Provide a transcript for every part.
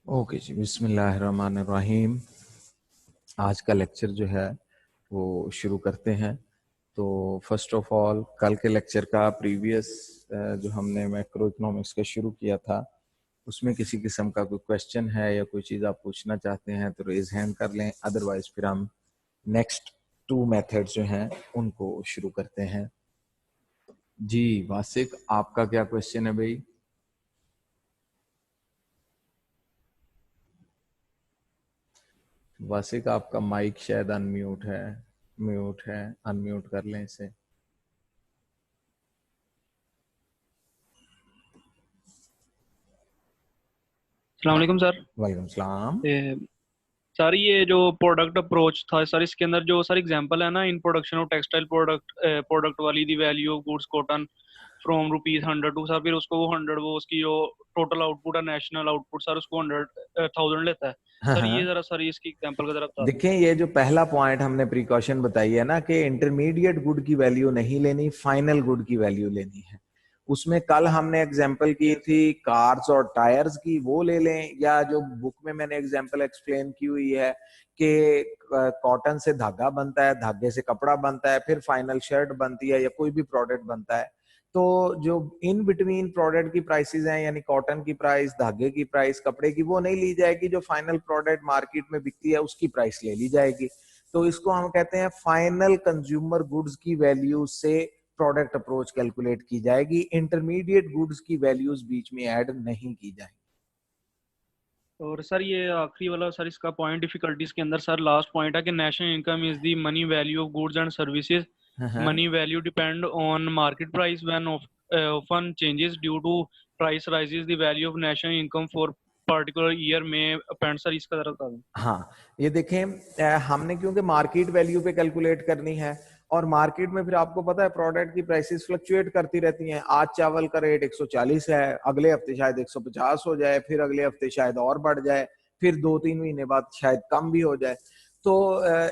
Okay जी, बिस्मिल्लाहिर्रहमानिर्रहीम। आज का लेक्चर जो है वो शुरू करते हैं। तो फर्स्ट ऑफ ऑल, कल के लेक्चर का प्रीवियस जो हमने मैक्रो इकोनॉमिक्स का शुरू किया था, उसमें किसी किस्म का कोई क्वेश्चन है या कोई चीज़ आप पूछना चाहते हैं तो रेज हैंड कर लें, अदरवाइज फिर हम नेक्स्ट 2 मेथड जो हैं उनको शुरू करते हैं। जी वासिक, आपका क्या क्वेश्चन है भाई? वासिक, आपका माइक शायद अनम्यूट है, म्यूट है, अनम्यूट कर लें इसे। अस्सलाम वालेकुम सर। वालेकुम सलाम। सर ये जो प्रोडक्ट अप्रोच था सर, इसके अंदर जो सर एग्जांपल है ना, in production of textile product वाली, the value of goods cotton from ₹100 to sir, फिर उसको वो 100, वो उसकी जो टोटल आउटपुट है, नेशनल आउटपुट सर, उसको 100,000 लेता है। हाँ सर ये हाँ, जरा सर इसकी एग्जांपल का जरा बता दें। देखें, ये जो पहला पॉइंट हमने प्रिकॉशन बताई है ना कि इंटरमीडिएट गुड की वैल्यू नहीं लेनी, फाइनल गुड की वैल्यू लेनी है। उसमें कल हमने एग्जांपल की थी कार्स और टायर्स की, वो ले लें, या जो बुक में मैंने एग्जांपल एक्सप्लेन की हुई है कि कॉटन से धागा बनता है, धागे से कपड़ा बनता है, फिर फाइनल शर्ट बनती है या कोई भी प्रोडक्ट बनता है। तो जो इन बिटवीन प्रोडक्ट की प्राइसेस हैं, यानी कॉटन की प्राइस, धागे की प्राइस, कपड़े की, वो नहीं ली जाएगी। जो फाइनल प्रोडक्ट मार्केट में बिकती है उसकी प्राइस ले ली जाएगी। तो इसको हम कहते हैं फाइनल कंज्यूमर गुड्स की वैल्यू से प्रोडक्ट अप्रोच कैलकुलेट की जाएगी। इंटरमीडिएट गुड्स की वैल्यूज बीच में ऐड नहीं की जाएगी। और सर ये आखिरी वाला सर, इसका पॉइंट डिफिकल्टीज के अंदर सर लास्ट पॉइंट है कि national income is the money value of goods and services. हाँ हाँ। Money value depend on market price when often changes due to price rises, the value of national income for particular year में अपैंड। Sir इसका जरा बता दें। हाँ, ये देखें, हमने क्योंकि मार्केट वैल्यू पे कैलकुलेट करनी है, और मार्केट में फिर आपको पता है प्रोडक्ट की प्राइसेस फ्लक्चुएट करती रहती हैं। आज चावल का रेट 140 है, अगले हफ्ते शायद 150 हो जाए, फिर अगले हफ्ते शायद और बढ़ जाए, फिर 2-3 महीने बाद शायद कम भी हो जाए। तो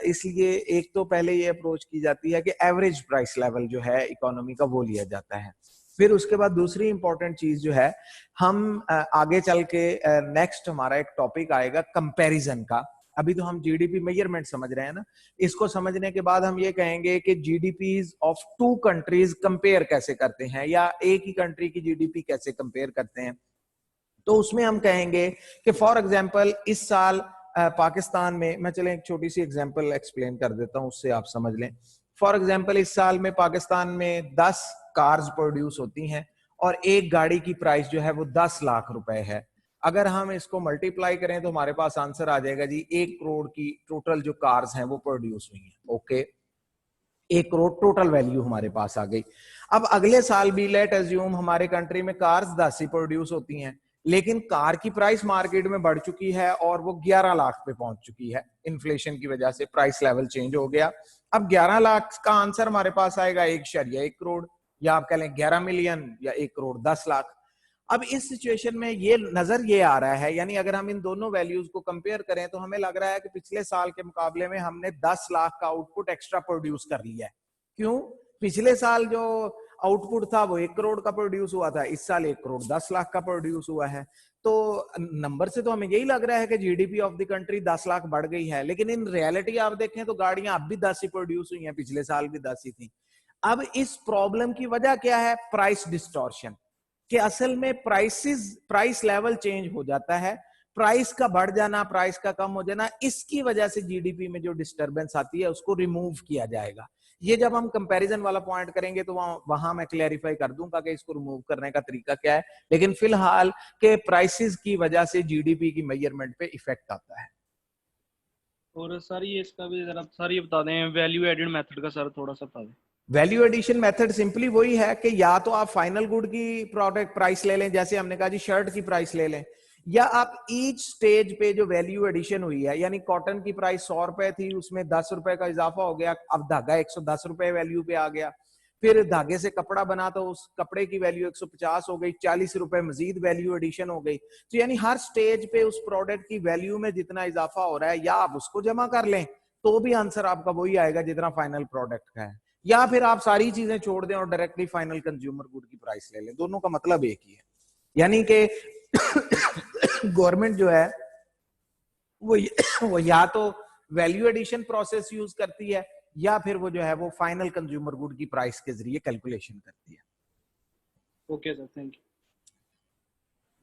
इसलिए एक तो पहले ये अप्रोच की जाती है कि एवरेज प्राइस लेवल जो है इकोनॉमी का वो लिया जाता है। फिर उसके बाद दूसरी इंपॉर्टेंट चीज जो है, हम आगे चल के नेक्स्ट हमारा एक टॉपिक आएगा कंपैरिजन का। अभी तो हम जीडीपी मेजरमेंट समझ रहे हैं ना, इसको समझने के बाद हम ये कहेंगे कि जीडीपी ऑफ 2 कंट्रीज कंपेयर कैसे करते हैं, या एक ही कंट्री की जीडीपी कैसे कंपेयर करते हैं। तो उसमें हम कहेंगे कि फॉर एग्जांपल इस साल पाकिस्तान में, मैं चले एक छोटी सी एग्जांपल एक्सप्लेन कर देता हूं, उससे आप समझ लें। फॉर एग्जांपल इस साल में पाकिस्तान में 10 कार्स प्रोड्यूस होती हैं, और एक गाड़ी की प्राइस जो है वो 10 लाख रुपए है। अगर हम इसको मल्टीप्लाई करें तो हमारे पास आंसर आ जाएगा जी, 1 करोड़ की टोटल जो कार्स हैं वो प्रोड्यूस हुई हैं। ओके, 1 करोड़ टोटल वैल्यू हमारे पास आ गई। अब अगले साल भी लेट एज्यूम हमारे कंट्री में कार्स 10 ही प्रोड्यूस होती हैं, लेकिन कार की प्राइस मार्केट में बढ़ चुकी है और वो 11 लाख पे पहुंच चुकी है। इन्फ्लेशन की वजह से प्राइस लेवल चेंज हो गया। अब 11 लाख का आंसर हमारे पास आएगा 1 करोड़, या आप कह लें 11 मिलियन, या 1 करोड़ 10 लाख। अब इस सिचुएशन में ये नजर ये आ रहा है, यानी अगर हम इन दोनों वैल्यूज को कंपेयर करें तो हमें लग रहा है कि पिछले साल के मुकाबले में हमने 10 लाख का आउटपुट एक्स्ट्रा प्रोड्यूस कर लिया है। क्यों? पिछले साल जो आउटपुट था वो 1 करोड़ का प्रोड्यूस हुआ था, इस साल 1 करोड़ 10 लाख का प्रोड्यूस हुआ है। तो नंबर से तो हमें यही लग रहा है कि GDP of the country 10 lakh बढ़ गई है, लेकिन इन रियलिटी आप देखें तो गाड़ियां अब भी 10 ही प्रोड्यूस हुई हैं, पिछले साल भी 10 ही थी। अब इस प्रॉब्लम की वजह क्या है? Price distortion. कि असल में प्राइस लेवल चेंज हो जाता है, प्राइस का बढ़ जाना, प्राइस का कम हो जाना, इसकी वजह से जीडीपी में जो डिस्टरबेंस आती है उसको रिमूव किया जाएगा। ये जब हम कंपैरिजन वाला पॉइंट करेंगे तो वहां मैं क्लैरिफाई कर दूंगा कि इसको रिमूव करने का तरीका क्या है, लेकिन फिलहाल के प्राइसेस की वजह से जीडीपी की मेजरमेंट पे इफेक्ट आता है। और सर ये इसका भी जरा सर ये बता दें, वैल्यू एडेड मेथड का सर थोड़ा सा बता दें। वैल्यू एडिशन मेथड सिंपली वही है कि या तो आप फाइनल गुड की प्रोडक्ट प्राइस ले लें, जैसे हमने कहा जी शर्ट की प्राइस ले लें, या आप ईच स्टेज पे जो वैल्यू एडिशन हुई है, यानी कॉटन की प्राइस 100 रुपए थी, उसमें 10 रुपए का इजाफा हो गया, अब धागा 110 रुपए वैल्यू पे आ गया। फिर धागे से कपड़ा बना तो उस कपड़े की वैल्यू 150 हो गई, 40 रुपए मजीद वैल्यू एडिशन हो गई। तो यानी हर स्टेज पे उस प्रोडक्ट की वैल्यू में जितना इजाफा हो रहा है, या आप उसको जमा कर लें तो भी आंसर आपका वही आएगा जितना फाइनल प्रोडक्ट का है, या फिर आप सारी चीजें छोड़ दें और डायरेक्टली फाइनल कंज्यूमर गुड की प्राइस ले लें। दोनों का मतलब एक ही है। यानी कि गवर्नमेंट जो है वो या तो वैल्यू एडिशन प्रोसेस यूज करती है, या फिर वो जो है वो फाइनल कंज्यूमर गुड की प्राइस के जरिए कैलकुलेशन करती है। Okay sir, thank you.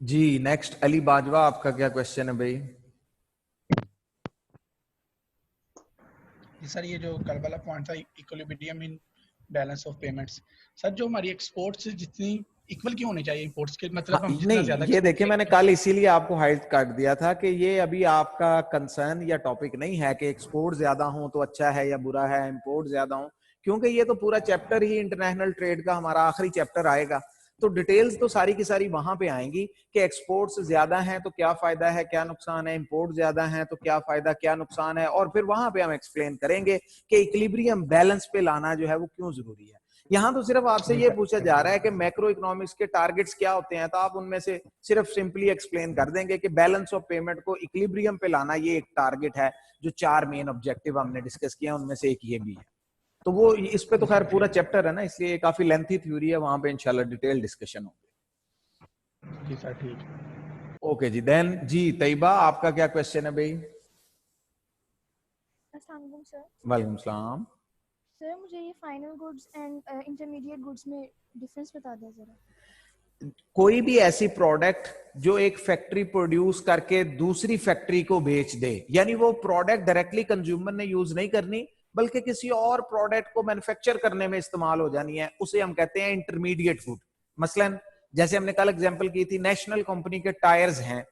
जी नेक्स्ट अली बाजवा, आपका क्या क्वेश्चन है भाई? सर ये जो कल वाला पॉइंट था equilibrium in balance of payments, sir जो हमारी एक्सपोर्ट्स जितनी इक्वल क्यों होनी चाहिए इंपोर्ट्स के, मतलब हम जितना ज्यादा नहीं, ये देखिए मैंने कल इसीलिए आपको हाइड कर दिया था कि ये अभी आपका कंसर्न या टॉपिक नहीं है कि एक्सपोर्ट ज्यादा हो तो अच्छा है या बुरा है, इंपोर्ट ज्यादा हो, क्योंकि ये तो पूरा चैप्टर ही इंटरनेशनल ट्रेड का हमारा आखिरी चैप्टर आएगा, तो डिटेल्स तो सारी की सारी वहां पे आएंगी कि एक्सपोर्ट्स ज्यादा हैं तो क्या फायदा है क्या नुकसान है, इंपोर्ट ज्यादा है तो क्या फायदा क्या नुकसान है, और फिर वहां पे हम एक्सप्लेन करेंगे कि इक्विलिब्रियम बैलेंस पे लाना जो है वो क्यों जरूरी है। यहाँ तो सिर्फ आपसे ये पूछा जा रहा है कि मैक्रो इकोनॉमिक्स के टारगेट्स क्या होते हैं, तो आप उनमें से सिर्फ सिंपली एक्सप्लेन कर देंगे कि बैलेंस ऑफ पेमेंट को इक्विलिब्रियम पे लाना ये एक टारगेट है, जो 4 मेन ऑब्जेक्टिव हमने डिस्कस किया उनमें से एक ये भी है। तो वो इस पे तो खैर पूरा चैप्टर है ना, इसलिए काफी लेंथी थ्योरी है, वहां पे इंशाल्लाह डिटेल डिस्कशन होगी। जी सर ठीक है। ओके जी, देन जी तैयबा, आपका क्या क्वेश्चन है भाई? अस्सलाम वालेकुम सर। वालेकुम सलाम। सर मुझे ये final goods and intermediate goods में डिफरेंस बता दें जरा। कोई भी ऐसी प्रोडक्ट जो एक फैक्ट्री प्रोड्यूस करके दूसरी फैक्ट्री को बेच दे, यानी वो प्रोडक्ट डायरेक्टली कंज्यूमर ने यूज नहीं करनी बल्कि किसी और प्रोडक्ट को मैन्युफैक्चर करने में इस्तेमाल हो जानी है, उसे हम कहते हैं इंटरमीडिएट गुड। मसलन जैसे हमने कल एग्जांपल की थी, नेशनल कंपनी के टायर्स हैं।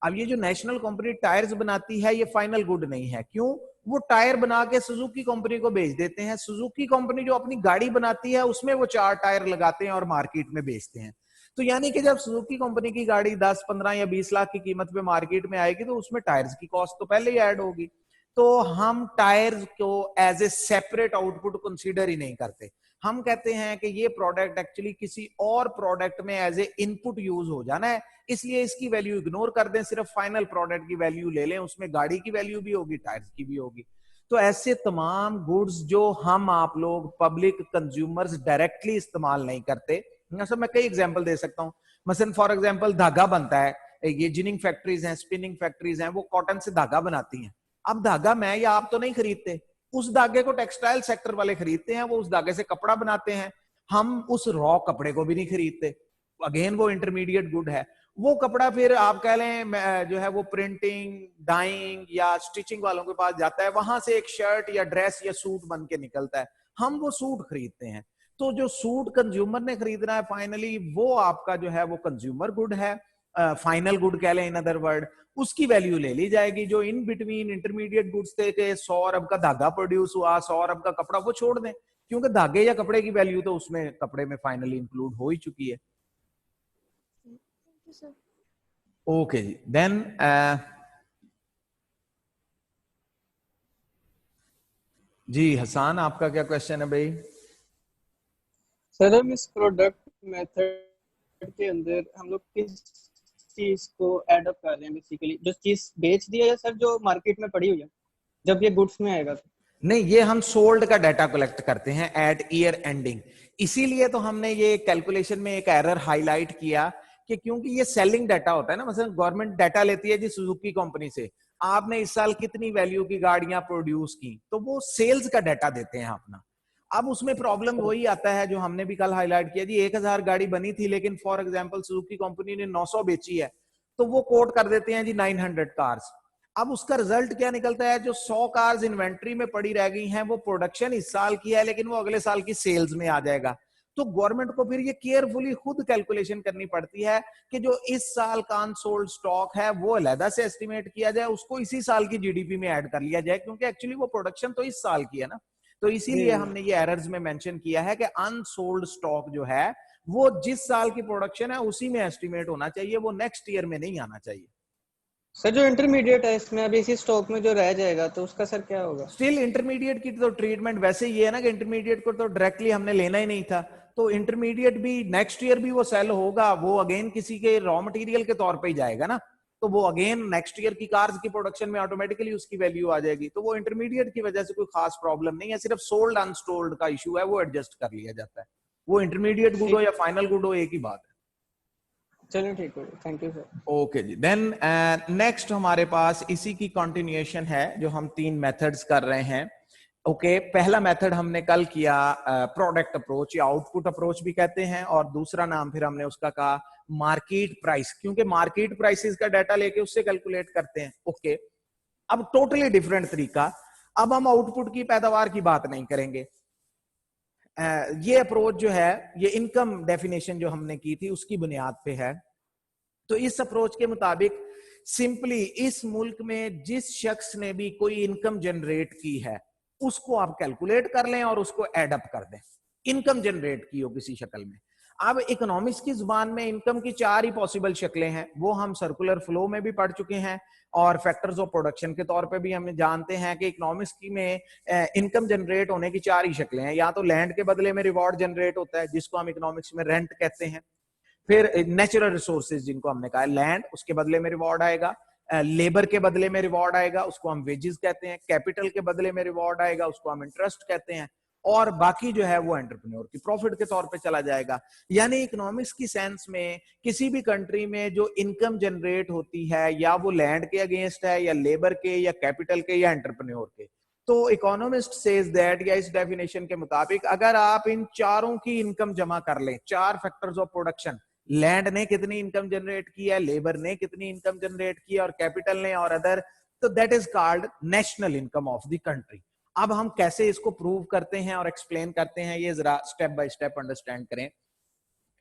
अब ये जो नेशनल कंपनी टायर्स बनाती है ये फाइनल गुड नहीं है, क्यों? वो टायर बना के सुजुकी कंपनी को बेच देते हैं, सुजुकी कंपनी जो अपनी गाड़ी बनाती है उसमें वो 4 टायर लगाते हैं और मार्केट में बेचते हैं। तो यानी कि जब सुजुकी कंपनी की गाड़ी 10, 15 या 20 लाख की कीमत पे मार्केट में आएगी तो उसमें टायर्स की कॉस्ट तो पहले ही ऐड होगी। तो हम टायर्स को as a separate output consider ही नहीं करते, हम कहते हैं कि ये प्रोडक्ट एक्चुअली किसी और प्रोडक्ट में एज ए इनपुट यूज हो जाना है, इसलिए इसकी वैल्यू इग्नोर कर दें, सिर्फ फाइनल प्रोडक्ट की वैल्यू ले लें, उसमें गाड़ी की वैल्यू भी होगी टायर्स की भी होगी। तो ऐसे तमाम गुड्स जो हम आप लोग पब्लिक कंज्यूमर्स डायरेक्टली इस्तेमाल नहीं करते, सब मैं कई एग्जांपल दे सकता हूं। मसलन फॉर एग्जांपल धागा बनता है, ये जिनिंग फैक्ट्रीज हैं, स्पिनिंग फैक्ट्रीज हैं, वो कॉटन से धागा बनाती हैं। अब धागा मैं या आप तो नहीं खरीदते, उस धागे को टेक्सटाइल सेक्टर वाले खरीदते हैं, वो उस धागे से कपड़ा बनाते हैं, हम उस रॉ कपड़े को भी नहीं खरीदते, अगेन वो इंटरमीडिएट गुड है। वो कपड़ा फिर आप कह लें जो है वो प्रिंटिंग, डाइंग या स्टिचिंग वालों के पास जाता है, वहां से एक शर्ट या ड्रेस या सूट बन के निकलता है, हम वो सूट खरीदते हैं। तो जो सूट कंज्यूमर ने खरीदना है फाइनली, वो आपका जो है वो कंज्यूमर गुड है, फाइनल गुड कह लें इन अदर वर्ड, उसकी वैल्यू ले ली जाएगी। जो इन बिटवीन इंटरमीडिएट गुड्स थे कि 100 अरब का धागा प्रोड्यूस हुआ, 100 अरब का कपड़ा, वो छोड़ दें, क्योंकि धागे या कपड़े की वैल्यू तो उसमें कपड़े में फाइनली इंक्लूड हो ही चुकी है। ओके जी, देन जी हसान, आपका क्या क्वेश्चन है भाई? सर हम इस प्रोडक्ट मेथड के अंदर हम लोग किस चीज को ऐड अप कर रहे हैं, बेसिकली जो चीज बेच दी है सर, जो मार्केट में पड़ी हुई है, जब ये गुड्स में आएगा तो? नहीं, ये हम सोल्ड का डाटा कलेक्ट करते हैं एट ईयर एंडिंग, इसीलिए तो हमने ये कैलकुलेशन में एक एरर हाईलाइट किया कि क्योंकि ये सेलिंग डाटा होता है ना, मतलब गवर्नमेंट डाटा लेती है जी सुजुकी कंपनी से, आपने इस साल कितनी वैल्यू की गाड़ियां प्रोड्यूस की, तो वो सेल्स का डाटा देते हैं अपना। अब उसमें प्रॉब्लम वही आता है जो हमने भी कल हाईलाइट किया जी, 1000 गाड़ी बनी थी लेकिन फॉर एग्जांपल सुजुकी कंपनी ने 900 बेची है, तो वो कोट कर देते हैं जी 900 कार्स। अब उसका रिजल्ट क्या निकलता है, जो 100 कार्स इन्वेंट्री में पड़ी रह गई हैं वो प्रोडक्शन इस साल की है लेकिन वो अगले साल की सेल्स में आ जाएगा। तो गवर्नमेंट को फिर ये केयरफुली खुद कैलकुलेशन करनी पड़ती है कि जो इस साल का अनसोल्ड स्टॉक है वो अलहदा से एस्टिमेट किया जाए, उसको इसी साल की जीडीपी में ऐड कर लिया जाए, क्योंकि एक्चुअली वो प्रोडक्शन तो इस साल की है ना। तो इसीलिए हमने ये एरर्स में मेंशन किया है कि अनसोल्ड स्टॉक जो है वो जिस साल की प्रोडक्शन है उसी में एस्टिमेट होना चाहिए, वो नेक्स्ट ईयर में नहीं आना चाहिए। सर जो इंटरमीडिएट है इसमें अभी इसी स्टॉक में जो रह जाएगा तो उसका सर क्या होगा? स्टिल इंटरमीडिएट की तो ट्रीटमेंट वैसे ही है ना कि इंटरमीडिएट को तो डायरेक्टली हमने लेना ही नहीं था, तो इंटरमीडिएट भी नेक्स्ट ईयर भी वो सेल होगा, वो अगेन किसी के रॉ मटेरियल के तौर पे ही जाएगा ना, तो वो अगेन नेक्स्ट ईयर की कार्स की प्रोडक्शन में ऑटोमेटिकली उसकी वैल्यू आ जाएगी। तो वो इंटरमीडिएट की वजह से कोई खास प्रॉब्लम नहीं है, सिर्फ सोल्ड अनसोल्ड का इशू है, वो एडजस्ट कर लिया जाता है। वो इंटरमीडिएट गुड हो या फाइनल गुड हो, एक ही बात है। चलो ठीक है, थैंक यू सर। ओके जी, देन नेक्स्ट हमारे पास इसी की कंटिन्यूएशन है जो हम 3 मेथड्स कर रहे हैं। ओके, पहला मेथड हमने कल किया प्रोडक्ट अप्रोच या आउटपुट अप्रोच भी कहते हैं, और दूसरा नाम फिर हमने उसका कहा मार्केट प्राइस, क्योंकि मार्केट प्राइसेस का डाटा लेके उससे कैलकुलेट करते हैं। ओके, अब टोटली डिफरेंट तरीका। अब हम आउटपुट की पैदावार की बात नहीं करेंगे। ये अप्रोच जो है ये इनकम डेफिनेशन जो हमने की थी उसकी बुनियाद पे है। तो इस अप्रोच के मुताबिक सिंपली इस मुल्क में जिस शख्स ने भी कोई इनकम जनरेट की है उसको आप कैलकुलेट कर लें और उसको एड अप कर दें, इनकम जनरेट की हो किसी शक्ल में। अब इकोनॉमिक्स की जुबान में इनकम की 4 ही पॉसिबल शक्लें हैं, वो हम सर्कुलर फ्लो में भी पढ़ चुके हैं और फैक्टर्स ऑफ प्रोडक्शन के तौर पे भी हम जानते हैं कि इकोनॉमिक्स की में इनकम जनरेट होने की 4 ही शक्लें हैं। या तो लैंड के बदले में रिवॉर्ड जनरेट होता है जिसको हम इकोनॉमिक्स में रेंट कहते हैं, फिर नेचुरल रिसोर्सेज जिनको हमने कहा लैंड, उसके बदले में रिवॉर्ड आएगा, लेबर के बदले में रिवॉर्ड आएगा उसको हम वेजेस कहते हैं, कैपिटल के बदले में रिवॉर्ड आएगा उसको हम इंटरेस्ट कहते हैं, और बाकी जो है वो एंटरप्रेन्योर की प्रॉफिट के तौर पे चला जाएगा। यानी इकोनॉमिक्स की सेंस में किसी भी कंट्री में जो इनकम जनरेट होती है या वो लैंड के अगेंस्ट है या लेबर के या कैपिटल के या एंटरप्रेन्योर के, तो इकोनॉमिस्ट सेज दैट, या इस डेफिनेशन के मुताबिक अगर आप इन चारों की इनकम जमा कर लें, 4 फैक्टर्स ऑफ प्रोडक्शन, लैंड ने कितनी इनकम जनरेट की है, लेबर ने कितनी इनकम जनरेट की है और कैपिटल ने और अदर, तो that is called national income of the country. अब हम कैसे इसको प्रूव करते हैं और एक्सप्लेन करते हैं ये जरा स्टेप बाय स्टेप अंडरस्टैंड करें।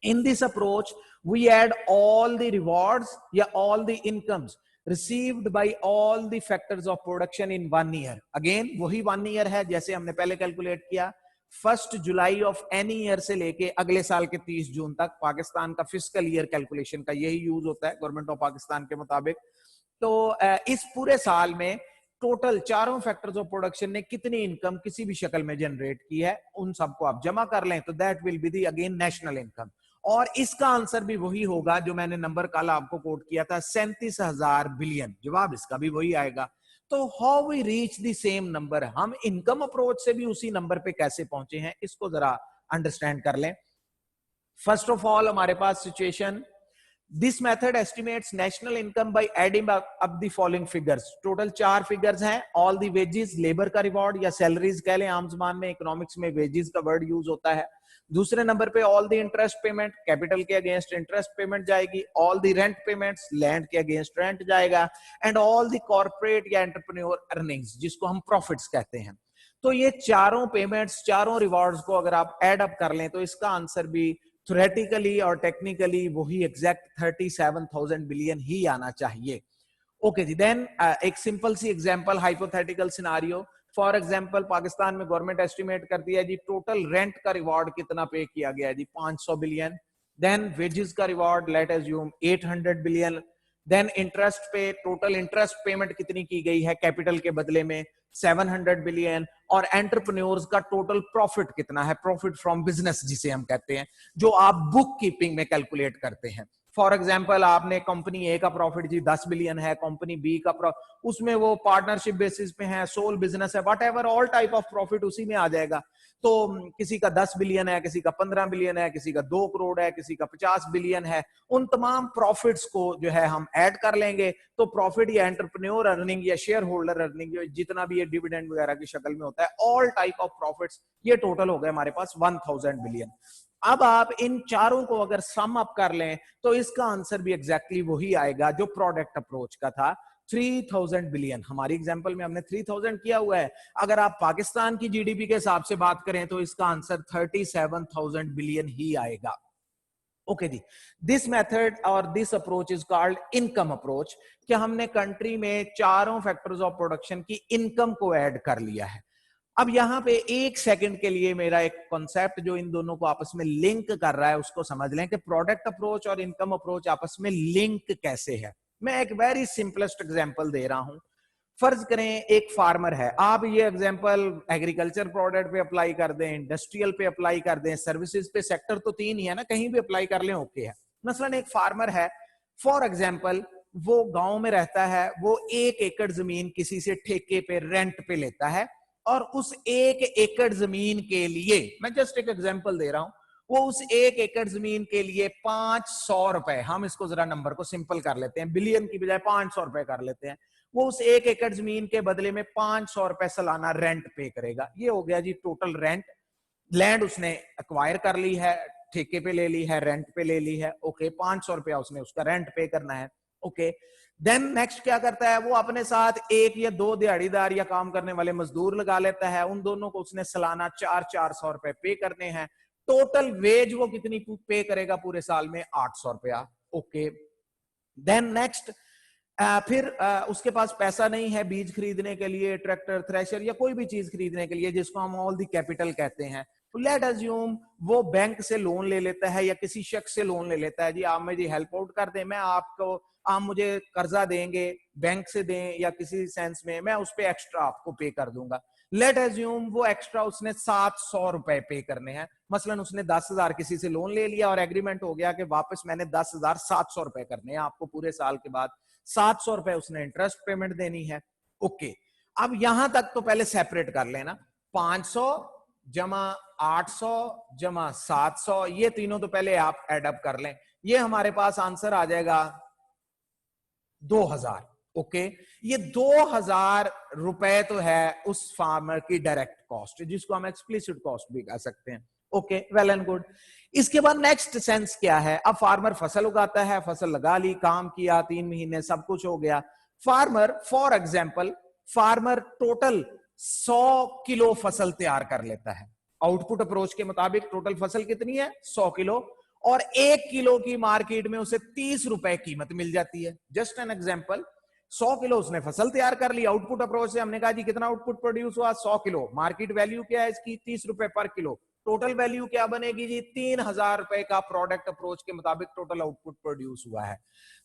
In this approach, we add all the rewards या all the incomes received by all the factors of production in 1 year. Again, वही 1 year है जैसे हमने पहले कैलकुलेट किया। 1 जुलाई ऑफ एनी ईयर से लेके अगले साल के 30 जून तक पाकिस्तान का फिस्कल ईयर कैलकुलेशन का यही यूज होता है गवर्नमेंट ऑफ पाकिस्तान के मुताबिक। तो इस पूरे साल में टोटल चारों फैक्टर्स ऑफ प्रोडक्शन ने कितनी इनकम किसी भी शक्ल में जनरेट की है उन सबको आप जमा कर लें तो that will be the again national income. और इसका आंसर भी वही होगा जो मैंने नंबर कल आपको कोट किया था 37,000 बिलियन, जवाब इसका भी वही आएगा। तो how we reach the same number, हम इनकम अप्रोच से भी उसी नंबर पे कैसे पहुंचे हैं इसको जरा अंडरस्टैंड कर लें। फर्स्ट ऑफ ऑल हमारे पास situation, this method estimates national income by adding up the following figures. Total 4 figures हैं, ऑल द वेजेस, लेबर का रिवॉर्ड या सैलरीज कह लें, आम जबान में इकोनॉमिक्स में वेजेस का वर्ड यूज होता है। दूसरे नंबर पे all the interest payment, capital के अगेंस्ट इंटरेस्ट पेमेंट जाएगी, all the rent payments, land के अगेंस्ट रेंट जाएगा, एंड ऑल द कॉर्पोरेट या एंटरप्रेन्योर अर्निंग्स जिसको हम प्रॉफिट्स कहते हैं। तो ये चारों पेमेंट्स, चारों रिवॉर्ड्स को अगर आप एड अप कर लें तो इसका आंसर भी थ्योरेटिकली और टेक्निकली वही एग्जैक्ट 37,000 बिलियन ही आना चाहिए। ओके जी, देन एक सिंपल सी example, hypothetical scenario. For example Pakistan में गवर्नमेंट एस्टिमेट करती है जी टोटल रेंट का रिवॉर्ड कितना पे किया गया है जी 500 बिलियन, देन वेजेस का reward let assume 800 billion, then interest पे टोटल इंटरेस्ट पेमेंट कितनी की गई है कैपिटल के बदले में 700 बिलियन, और एंटरप्रेन्योर्स का टोटल प्रॉफिट कितना है, प्रॉफिट फ्रॉम बिजनेस जिसे हम कहते हैं, जो आप बुक कीपिंग में कैलकुलेट करते हैं। फॉर एग्जांपल आपने कंपनी ए का प्रॉफिट जी 10 बिलियन है, कंपनी बी का उसमें वो पार्टनरशिप बेसिस पे है, सोल बिजनेस है, whatever, all type of profit उसी में आ जाएगा। तो किसी का 10 बिलियन है, किसी का 15 बिलियन है, किसी का 2 करोड़ है, किसी का 50 बिलियन है, उन तमाम प्रॉफिट्स को जो है हम ऐड कर लेंगे तो प्रॉफिट या एंटरप्रेन्योर अर्निंग या शेयर होल्डर अर्निंग जितना भी ये डिविडेंड वगैरह की शक्ल में होता है, ऑल टाइप ऑफ प्रॉफिट्स, ये टोटल हो गए हमारे पास 1000 बिलियन। अब आप इन चारों को अगर सम अप कर लें तो इसका आंसर भी एग्जैक्टली वही आएगा जो प्रोडक्ट अप्रोच का था, 3000 बिलियन। हमारी एग्जांपल में हमने 3000 किया हुआ है, अगर आप पाकिस्तान की जीडीपी के हिसाब से बात करें तो इसका आंसर 37,000 बिलियन ही आएगा। ओके जी, दिस मेथड और this approach is called income approach, कि हमने कंट्री में चारों फैक्टर्स ऑफ प्रोडक्शन की इनकम को ऐड कर लिया है। अब यहां पे एक सेकंड के लिए मेरा एक कॉन्सेप्ट जो इन दोनों को आपस में लिंक कर रहा है उसको समझ लें कि प्रोडक्ट अप्रोच और इनकम अप्रोच आपस में लिंक कैसे है। मैं एक वेरी सिंपलेस्ट एग्जांपल दे रहा हूं। फर्ज करें एक फार्मर है, आप ये एग्जांपल एग्रीकल्चर प्रोडक्ट पे अप्लाई कर दें, इंडस्ट्रियल पे अप्लाई कर दें, सर्विसेज पे, सेक्टर तो 3 ही है ना, कहीं भी अप्लाई कर लें ओके है। मसलन एक फार्मर है, फॉर एग्जांपल वो गांव में रहता है, वो 1 एकड़ जमीन किसी से ठेके पे रेंट पे लेता है और उस 1 एकड़ जमीन के लिए, मैं जस्ट एक एग्जांपल दे रहा हूं, वो उस 1 एकड़ जमीन के लिए 500 रुपए, हम इसको जरा नंबर को सिंपल कर लेते हैं, बिलियन की बजाय 500 रुपए कर लेते हैं, वो उस 1 एकड़ जमीन के बदले में 500 रुपए सालाना रेंट पे करेगा। ये हो गया जी टोटल रेंट। लैंड उसने एक्वायर कर ली है, ठेके पे ले ली है, रेंट पे ले ली है, ओके, 500 रुपया उसने उसका रेंट पे करना है, ओके। देन नेक्स्ट क्या करता है, वो अपने साथ 1 या 2 दिहाड़ीदार या काम करने वाले मजदूर लगा लेता है, उन दोनों को उसने सालाना 400 रुपए पे करने हैं। टोटल वेज वो कितनी पे करेगा पूरे साल में, 800 रुपया, ओके। देन नेक्स्ट फिर उसके पास पैसा नहीं है बीज खरीदने के लिए, ट्रैक्टर, थ्रेशर या कोई भी चीज खरीदने के लिए, जिसको हम ऑल दी कैपिटल कहते हैं। तो लेट अज्यूम वो बैंक से लोन ले लेता है या किसी शख्स से लोन ले लेता है, जी आप मुझे हेल्प आउट कर दें, मैं आपको, आप मुझे कर्जा देंगे, बैंक से दें या किसी सेंस में, मैं उस पे एक्स्ट्रा आपको पे कर दूंगा। लेट अज्यूम वो एक्स्ट्रा उसने 700 रुपए पे करने हैं। मसलन उसने 10,000 किसी से लोन ले लिया और एग्रीमेंट हो गया कि वापस मैंने 10,700 रुपए करने हैं आपको पूरे साल के बाद, 700 रुपए उसने इंटरेस्ट पेमेंट देनी है, ओके। अब यहां तक तो पहले सेपरेट कर लेना, 500 जमा 800 जमा 700, ये तीनों तो पहले आप एडअप कर लें, ये हमारे पास आंसर आ जाएगा 2000, ओके। ये 2000 रुपए तो है उस फार्मर की डायरेक्ट कॉस्ट, जिसको हम एक्सप्लिसिट कॉस्ट भी कह सकते हैं, ओके, वेल एंड गुड। इसके बाद नेक्स्ट सेंस क्या है, अब फार्मर फसल उगाता है, फसल लगा ली, काम किया 3 महीने, सब कुछ हो गया। Farmer for example, farmer total 100 kilo फसल तैयार कर लेता है, आउटपुट अप्रोच के मुताबिक टोटल फसल कितनी है, 100 किलो, और 1 किलो की मार्केट में उसे 30 रुपए कीमत मिल जाती है। जस्ट एन एग्जांपल, 100 किलो उसने फसल तैयार कर ली, आउटपुट अप्रोच से हमने कहा जी कितना आउटपुट प्रोड्यूस हुआ, 100 किलो, मार्केट वैल्यू क्या है इसकी, 30 रुपए पर किलो, टोटल वैल्यू क्या बनेगी जी, 3000 रुपए का प्रोडक्ट अप्रोच के मुताबिक टोटल आउटपुट प्रोड्यूस हुआ है।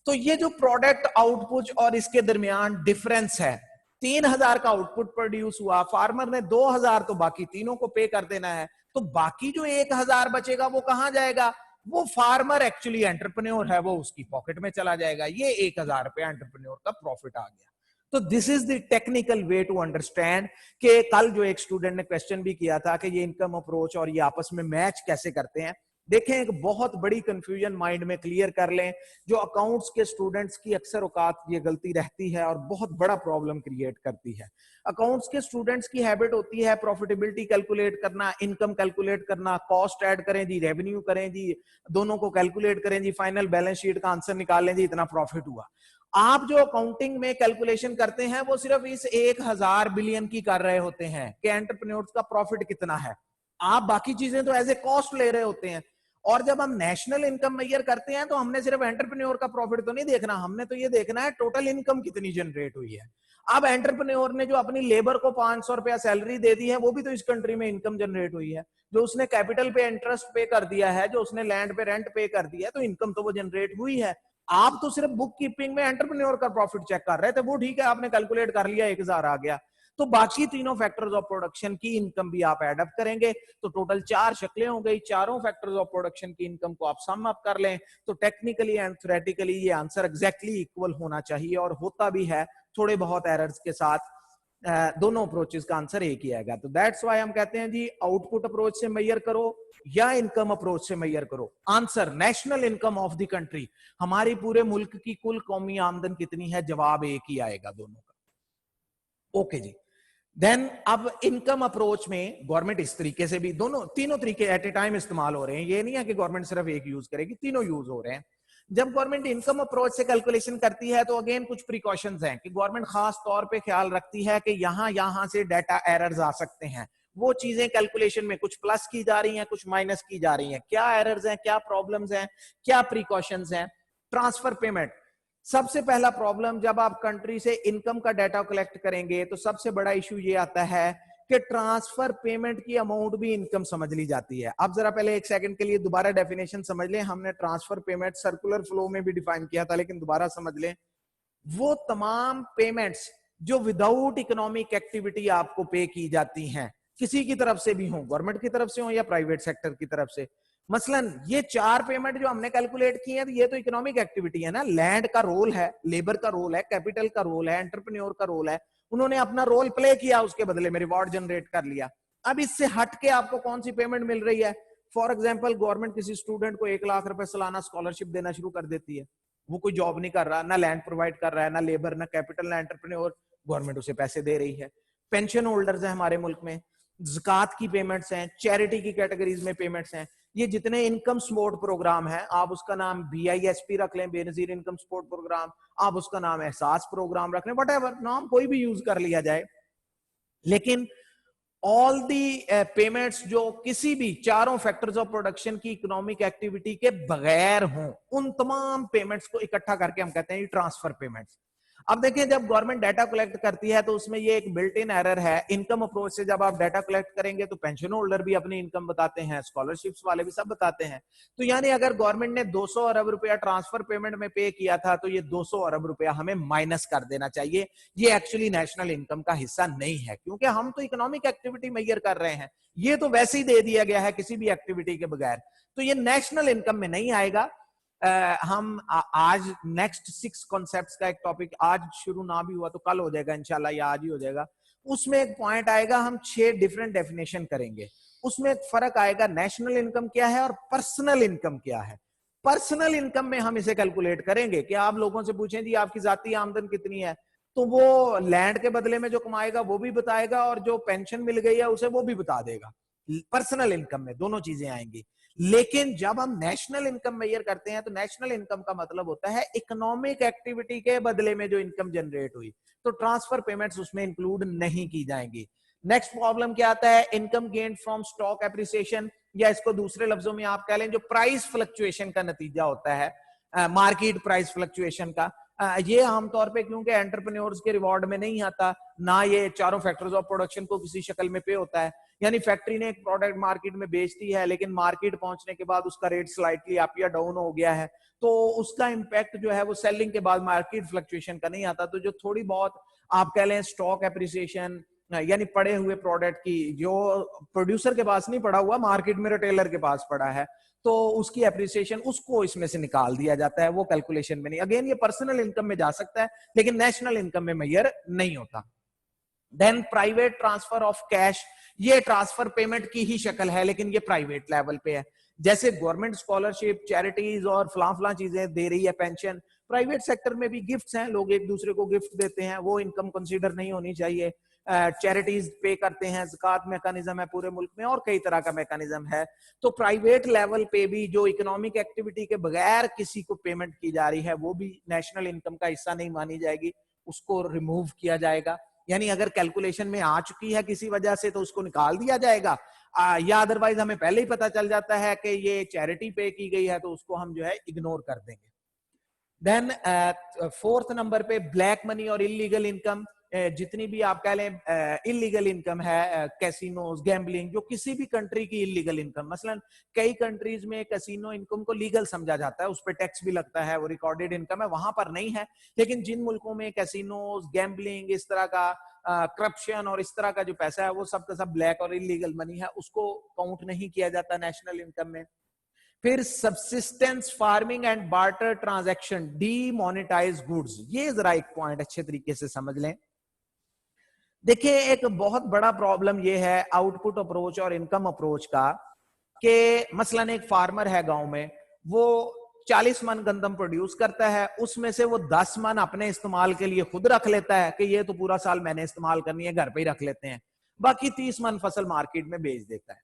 तो ये जो प्रोडक्ट आउटपुट और इसके दरमियान डिफरेंस है, 3000 का आउटपुट प्रोड्यूस हुआ, फार्मर ने 2000 तो बाकी तीनों को पे कर देना है, तो बाकी जो 1000 बचेगा वो कहां जाएगा, वो फार्मर एक्चुअली एंटरप्रेन्योर है, वो उसकी पॉकेट में चला जाएगा। ये 1000 रुपए एंटरप्रेन्योर का प्रॉफिट आ गया। तो this is the technical way to understand कि कल जो एक स्टूडेंट ने क्वेश्चन भी किया था कि ये इनकम अप्रोच और ये आपस में मैच कैसे करते हैं। देखें, एक बहुत बड़ी कंफ्यूजन माइंड में क्लियर कर लें, जो अकाउंट्स के स्टूडेंट्स की अक्सर औकात ये गलती रहती है और बहुत बड़ा प्रॉब्लम क्रिएट करती है। अकाउंट्स के स्टूडेंट्स की हैबिट होती है प्रॉफिटेबिलिटी कैलकुलेट करना, इनकम कैलकुलेट करना, कॉस्ट ऐड करें जी, रेवेन्यू करें जी, दोनों को कैलकुलेट करें जी, फाइनल बैलेंस शीट का आंसर निकाल लें जी, इतना प्रॉफिट हुआ। आप जो अकाउंटिंग में कैलकुलेशन करते हैं वो सिर्फ इस 1000 बिलियन की कर रहे होते हैं कि एंटरप्रेन्योर्स का प्रॉफिट कितना है, आप बाकी चीजें तो एज ए कॉस्ट ले रहे होते हैं। और जब हम नेशनल इनकम मेजर करते हैं तो हमने सिर्फ एंटरप्रेन्योर का प्रॉफिट तो नहीं देखना, हमने तो ये देखना है टोटल इनकम कितनी जनरेट हुई है। अब एंटरप्रेन्योर ने जो अपनी लेबर को 500 रुपया सैलरी दे दी है, वो भी तो इस कंट्री में इनकम जनरेट हुई है। जो उसने कैपिटल पे इंटरेस्ट पे कर दिया है, जो उसने लैंड पे रेंट पे कर दिया है, तो इनकम तो वो जनरेट हुई है। आप तो सिर्फ बुक कीपिंग में एंटरप्रेन्योर का प्रॉफिट चेक कर रहे थे, वो ठीक है, आपने कैलकुलेट कर लिया, 1000 आ गया। तो बाकी तीनों फैक्टर्स ऑफ प्रोडक्शन की इनकम भी आप एड अप करेंगे तो टोटल 4 शक्लें हो गई। चारों फैक्टर्स ऑफ प्रोडक्शन की इनकम को आप सम अप कर लें तो टेक्निकली एंड थ्योरेटिकली ये आंसर एग्जैक्टली इक्वल होना चाहिए, और होता भी है थोड़े बहुत एरर्स के साथ। दोनों अप्रोचेस का आंसर एक ही आएगा। तो दैट्स व्हाई हम कहते हैं जी आउटपुट अप्रोच से मेजर करो या इनकम अप्रोच से मेजर करो, answer national income of the country, हमारी पूरे मुल्क की कुल कौमी आमदन कितनी है, जवाब एक ही आएगा दोनों का। ओके जी। देन अब इनकम अप्रोच में गवर्नमेंट इस तरीके से भी तीनों तरीके एट ए टाइम इस्तेमाल हो रहे हैं। ये नहीं है कि गवर्नमेंट सिर्फ एक यूज करेगी, तीनों यूज हो रहे हैं। जब गवर्नमेंट इनकम अप्रोच से कैलकुलेशन करती है तो अगेन कुछ प्रिकॉशंस हैं कि गवर्नमेंट खास तौर पे ख्याल रखती है कि यहां से डाटा एरर्स आ सकते हैं। वो चीजें कैलकुलेशन में कुछ प्लस की जा रही हैं, कुछ माइनस की जा रही हैं। क्या एरर्स हैं, क्या प्रॉब्लम्स हैं, क्या प्रिकॉशंस हैं। ट्रांसफर पेमेंट सबसे पहला प्रॉब्लम, जब आप कंट्री से इनकम का डाटा कलेक्ट करेंगे तो सबसे बड़ा इशू ये आता है कि ट्रांसफर पेमेंट की अमाउंट भी इनकम समझ ली जाती है। अब जरा पहले एक सेकंड के लिए दोबारा डेफिनेशन समझ लें। हमने ट्रांसफर पेमेंट सर्कुलर फ्लो में भी डिफाइन किया था, लेकिन दोबारा समझ लें। वो तमाम पेमेंट्स जो विदाउट इकोनॉमिक एक्टिविटी आपको पे की जाती हैं, किसी की तरफ से भी हो, गवर्नमेंट की तरफ से हो या प्राइवेट सेक्टर की तरफ से। मसलन ये 4 पेमेंट जो हमने कैलकुलेट की है, ये तो इकोनॉमिक एक्टिविटी है ना। लैंड का रोल है, लेबर का रोल है, कैपिटल का रोल है, एंटरप्रेन्योर का रोल है। उन्होंने अपना रोल प्ले किया, उसके बदले में रिवॉर्ड जनरेट कर लिया। अब इससे हट के आपको कौन सी पेमेंट मिल रही है? फॉर एग्जाम्पल गवर्नमेंट किसी स्टूडेंट को 1 लाख रुपए सालाना स्कॉलरशिप देना शुरू कर देती है, वो कोई जॉब नहीं कर रहा, ना लैंड प्रोवाइड कर रहा है, ना लेबर, ना कैपिटल, ना एंटरप्रेन्योर, गवर्नमेंट उसे पैसे दे रही है। पेंशन होल्डर्स हैं हमारे मुल्क में, ज़कात की पेमेंट्स हैं, चैरिटी की कैटेगरीज में पेमेंट्स हैं, ये जितने इनकम सपोर्ट प्रोग्राम है, आप उसका नाम BISP रख लें, बेनजीर इनकम सपोर्ट प्रोग्राम, आप उसका नाम एहसास प्रोग्राम रख लें, व्हाटएवर नाम कोई भी यूज कर लिया जाए, लेकिन ऑल दी पेमेंट्स जो किसी भी चारों फैक्टर्स ऑफ प्रोडक्शन की इकोनॉमिक एक्टिविटी के बगैर हों, उन तमाम पेमेंट्स को इकट्ठा करके हम कहते हैं ट्रांसफर पेमेंट्स। अब देखें, जब गवर्नमेंट डाटा कलेक्ट करती है तो उसमें ये एक बिल्ट इन एरर है, इनकम अप्रोच से जब आप डाटा कलेक्ट करेंगे तो पेंशन होल्डर भी अपनी इनकम बताते हैं, स्कॉलरशिप्स वाले भी सब बताते हैं, तो यानी अगर गवर्नमेंट ने 200 अरब रुपया ट्रांसफर पेमेंट में पे किया था तो ये 200 अरब रुपया हमें माइनस कर देना चाहिए। ये एक्चुअली नेशनल इनकम का हिस्सा नहीं है, क्योंकि हम तो इकोनॉमिक एक्टिविटी मेजर कर रहे हैं, ये तो वैसे ही दे दिया गया है किसी भी एक्टिविटी के बगैर, तो ये नेशनल इनकम में नहीं आएगा। हम आज नेक्स्ट 6 कॉन्सेप्ट्स का एक टॉपिक आज शुरू ना भी हुआ तो कल हो जाएगा इंशाल्लाह, या आज ही हो जाएगा, उसमें एक पॉइंट आएगा, हम 6 डिफरेंट डेफिनेशन करेंगे, उसमें एक फर्क आएगा, नेशनल इनकम क्या है और पर्सनल इनकम क्या है। पर्सनल इनकम में हम इसे कैलकुलेट करेंगे कि आप लोगों से पूछें जी आपकी जाती आमदन कितनी है, तो वो लैंड के बदले में जो कमाएगा वो भी बताएगा और जो पेंशन मिल गई है उसे वो भी बता देगा। पर्सनल इनकम में दोनों चीजें आएंगी। लेकिन जब हम नेशनल इनकम मेजर करते हैं तो नेशनल इनकम का मतलब होता है इकोनॉमिक एक्टिविटी के बदले में जो इनकम जनरेट हुई, तो ट्रांसफर पेमेंट्स उसमें इंक्लूड नहीं की जाएंगी। नेक्स्ट प्रॉब्लम क्या आता है, income gain from stock appreciation, या इसको दूसरे लफ्जों में आप कह लें जो प्राइस फ्लक्चुएशन का नतीजा होता है, मार्केट प्राइस फ्लक्चुएशन का। ये आमतौर पे क्योंकि एंटरप्रेन्योर्स के रिवॉर्ड में नहीं आता, ना ये चारों फैक्टर्स ऑफ प्रोडक्शन को किसी शक्ल में पे होता है, यानी फैक्ट्री ने एक प्रोडक्ट मार्केट में बेच दी है, लेकिन मार्केट पहुंचने के बाद उसका रेट स्लाइटली अप या डाउन हो गया है, तो उसका इंपैक्ट जो है वो सेलिंग के बाद मार्केट फ्लक्चुएशन का नहीं आता। तो जो थोड़ी बहुत आप कह लें स्टॉक एप्रिसिएशन, यानी पड़े हुए प्रोडक्ट की, जो प्रोड्यूसर के पास नहीं पड़ा हुआ, मार्केट में रिटेलर के पास पड़ा है, तो उसकी एप्रिसिएशन उसको इसमें से निकाल दिया जाता है, वो कैलकुलेशन में नहीं। अगेन ये पर्सनल इनकम में जा सकता है लेकिन नेशनल इनकम में मेजर नहीं होता। Then private transfer of cash, ये ट्रांसफर पेमेंट की ही शक्ल है लेकिन ये प्राइवेट लेवल पे है। जैसे गवर्नमेंट स्कॉलरशिप, चैरिटीज और फलां चीजें दे रही है, पेंशन, प्राइवेट सेक्टर में भी गिफ्ट्स हैं, लोग एक दूसरे को गिफ्ट देते हैं, वो इनकम कंसीडर नहीं होनी चाहिए। चैरिटीज पे करते हैं, ज़कात मैकेनिज्म है पूरे मुल्क में और कई तरह का मैकेनिज्म है। तो प्राइवेट लेवल पे भी जो इकोनॉमिक एक्टिविटी के बगैर किसी को पेमेंट की जा रही है वो भी नेशनल इनकम का हिस्सा नहीं मानी जाएगी, उसको रिमूव किया जाएगा। यानी अगर कैलकुलेशन में आ चुकी है किसी वजह से तो उसको निकाल दिया जाएगा, या अदरवाइज हमें पहले ही पता चल जाता है कि ये चैरिटी पे की गई है तो उसको हम जो है इग्नोर कर देंगे। देन 4th नंबर पे ब्लैक मनी और इलीगल इनकम, जितनी भी आप कह लें इलीगल इनकम है, कैसीनोज, गैम्बलिंग, जो किसी भी कंट्री की इलीगल इनकम, मसलन कई कंट्रीज में कैसीनो इनकम को लीगल समझा जाता है, उस पर टैक्स भी लगता है, वो रिकॉर्डेड इनकम है, वहां पर नहीं है। लेकिन जिन मुल्कों में कैसीनोज, गैम्बलिंग, इस तरह का करप्शन और इस तरह का जो पैसा है वो सब का सब ब्लैक और इलीगल मनी है, उसको काउंट नहीं किया जाता नेशनल इनकम में। फिर subsistence farming and barter transaction, demonetise goods, ये जरा एक पॉइंट अच्छे तरीके से समझ लें। देखिए एक बहुत बड़ा प्रॉब्लम ये है आउटपुट अप्रोच और इनकम अप्रोच का, कि मसलन एक फार्मर है गांव में, वो 40 मन गंदम प्रोड्यूस करता है, उसमें से वो 10 मन अपने इस्तेमाल के लिए खुद रख लेता है कि ये तो पूरा साल मैंने इस्तेमाल करनी है, घर पे ही रख लेते हैं, बाकी 30 मन फसल मार्केट में बेच देता है।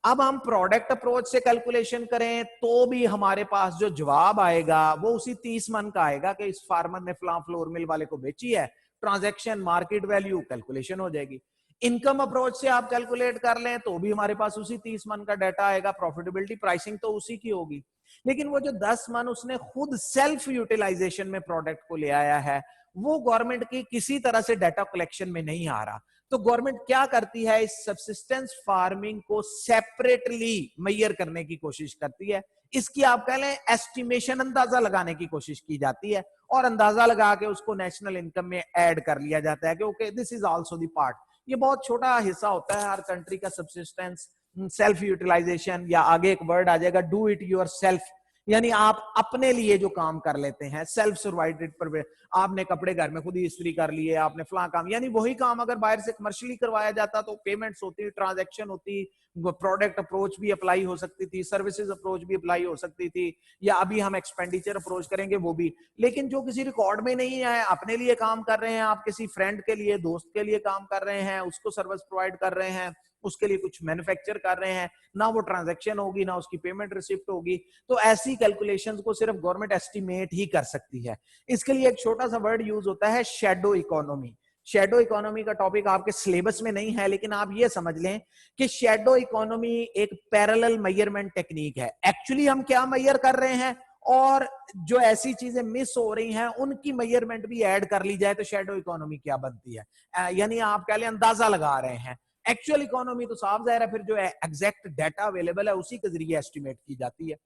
अब हम प्रोडक्ट अप्रोच से कैलकुलेशन करें तो भी हमारे पास जो जवाब आएगा वो उसी 30 मन का आएगा कि इस फार्मर ने फलां फ्लोर मिल वाले को बेची है, ट्रांजैक्शन, मार्केट वैल्यू कैलकुलेशन हो जाएगी। इनकम अप्रोच से आप कैलकुलेट कर लें तो भी हमारे पास उसी 30 मन का डाटा आएगा, प्रॉफिटेबिलिटी प्राइसिंग तो उसी की होगी। लेकिन वो जो 10 मन उसने खुद सेल्फ यूटिलाइजेशन में प्रोडक्ट को ले आया है, वो गवर्नमेंट की किसी तरह से डाटा कलेक्शन में नहीं आ रहा। तो गवर्नमेंट क्या करती है, इस सब्सिस्टेंस फार्मिंग को सेपरेटली मेजर करने की कोशिश करती है। इसकी आप कह लें एस्टिमेशन, अंदाजा लगाने की कोशिश की जाती है और अंदाजा लगा के उसको नेशनल इनकम में ऐड कर लिया जाता है कि okay this is also the part. ये बहुत छोटा हिस्सा होता है हर कंट्री का सब्सिस्टेंस, सेल्फ यूटिलाइजेशन, या आगे एक वर्ड आ जाएगा डू इट योर सेल्फ, यानी आप अपने लिए जो काम कर लेते हैं, सेल्फ सर्वाइडेड पर, आपने कपड़े घर में खुद ही इस्त्री कर लिए, आपने फला काम, यानी वही काम अगर बाहर से कमर्शियली करवाया जाता तो पेमेंट्स होती, ट्रांजैक्शन होती, प्रोडक्ट अप्रोच भी अप्लाई हो सकती थी, सर्विसेज अप्रोच भी अप्लाई हो सकती थी, या अभी हम एक्सपेंडिचर अप्रोच करेंगे वो भी। लेकिन जो किसी रिकॉर्ड में नहीं है, अपने लिए काम कर रहे हैं, आप किसी फ्रेंड के लिए, दोस्त के लिए काम कर रहे हैं, उसको सर्विस प्रोवाइड कर रहे हैं, उसके लिए कुछ मैन्युफैक्चर कर रहे हैं, ना वो ट्रांजैक्शन होगी, ना उसकी पेमेंट रिसिप्ट होगी, तो ऐसी कैलकुलेशंस को सिर्फ गवर्नमेंट एस्टिमेट ही कर सकती है। इसके लिए एक छोटा सा वर्ड यूज होता है, शैडो इकोनॉमी। शैडो इकोनॉमी का टॉपिक आपके सिलेबस में नहीं है, लेकिन आप ये समझ लें कि शैडो इकोनॉमी एक पैरेलल मेजरमेंट टेक्निक है। एक्चुअली हम क्या मेजर कर रहे हैं और जो ऐसी चीजें मिस हो रही हैं उनकी मेजरमेंट भी ऐड कर ली जाए तो शैडो इकोनॉमी क्या बनती है। यानी आप कह लें अंदाजा लगा रहे हैं। एक्चुअल इकोनॉमी तो साफ जाहिर है फिर जो एग्जैक्ट डाटा अवेलेबल है उसी के जरिए एस्टिमेट की जाती है।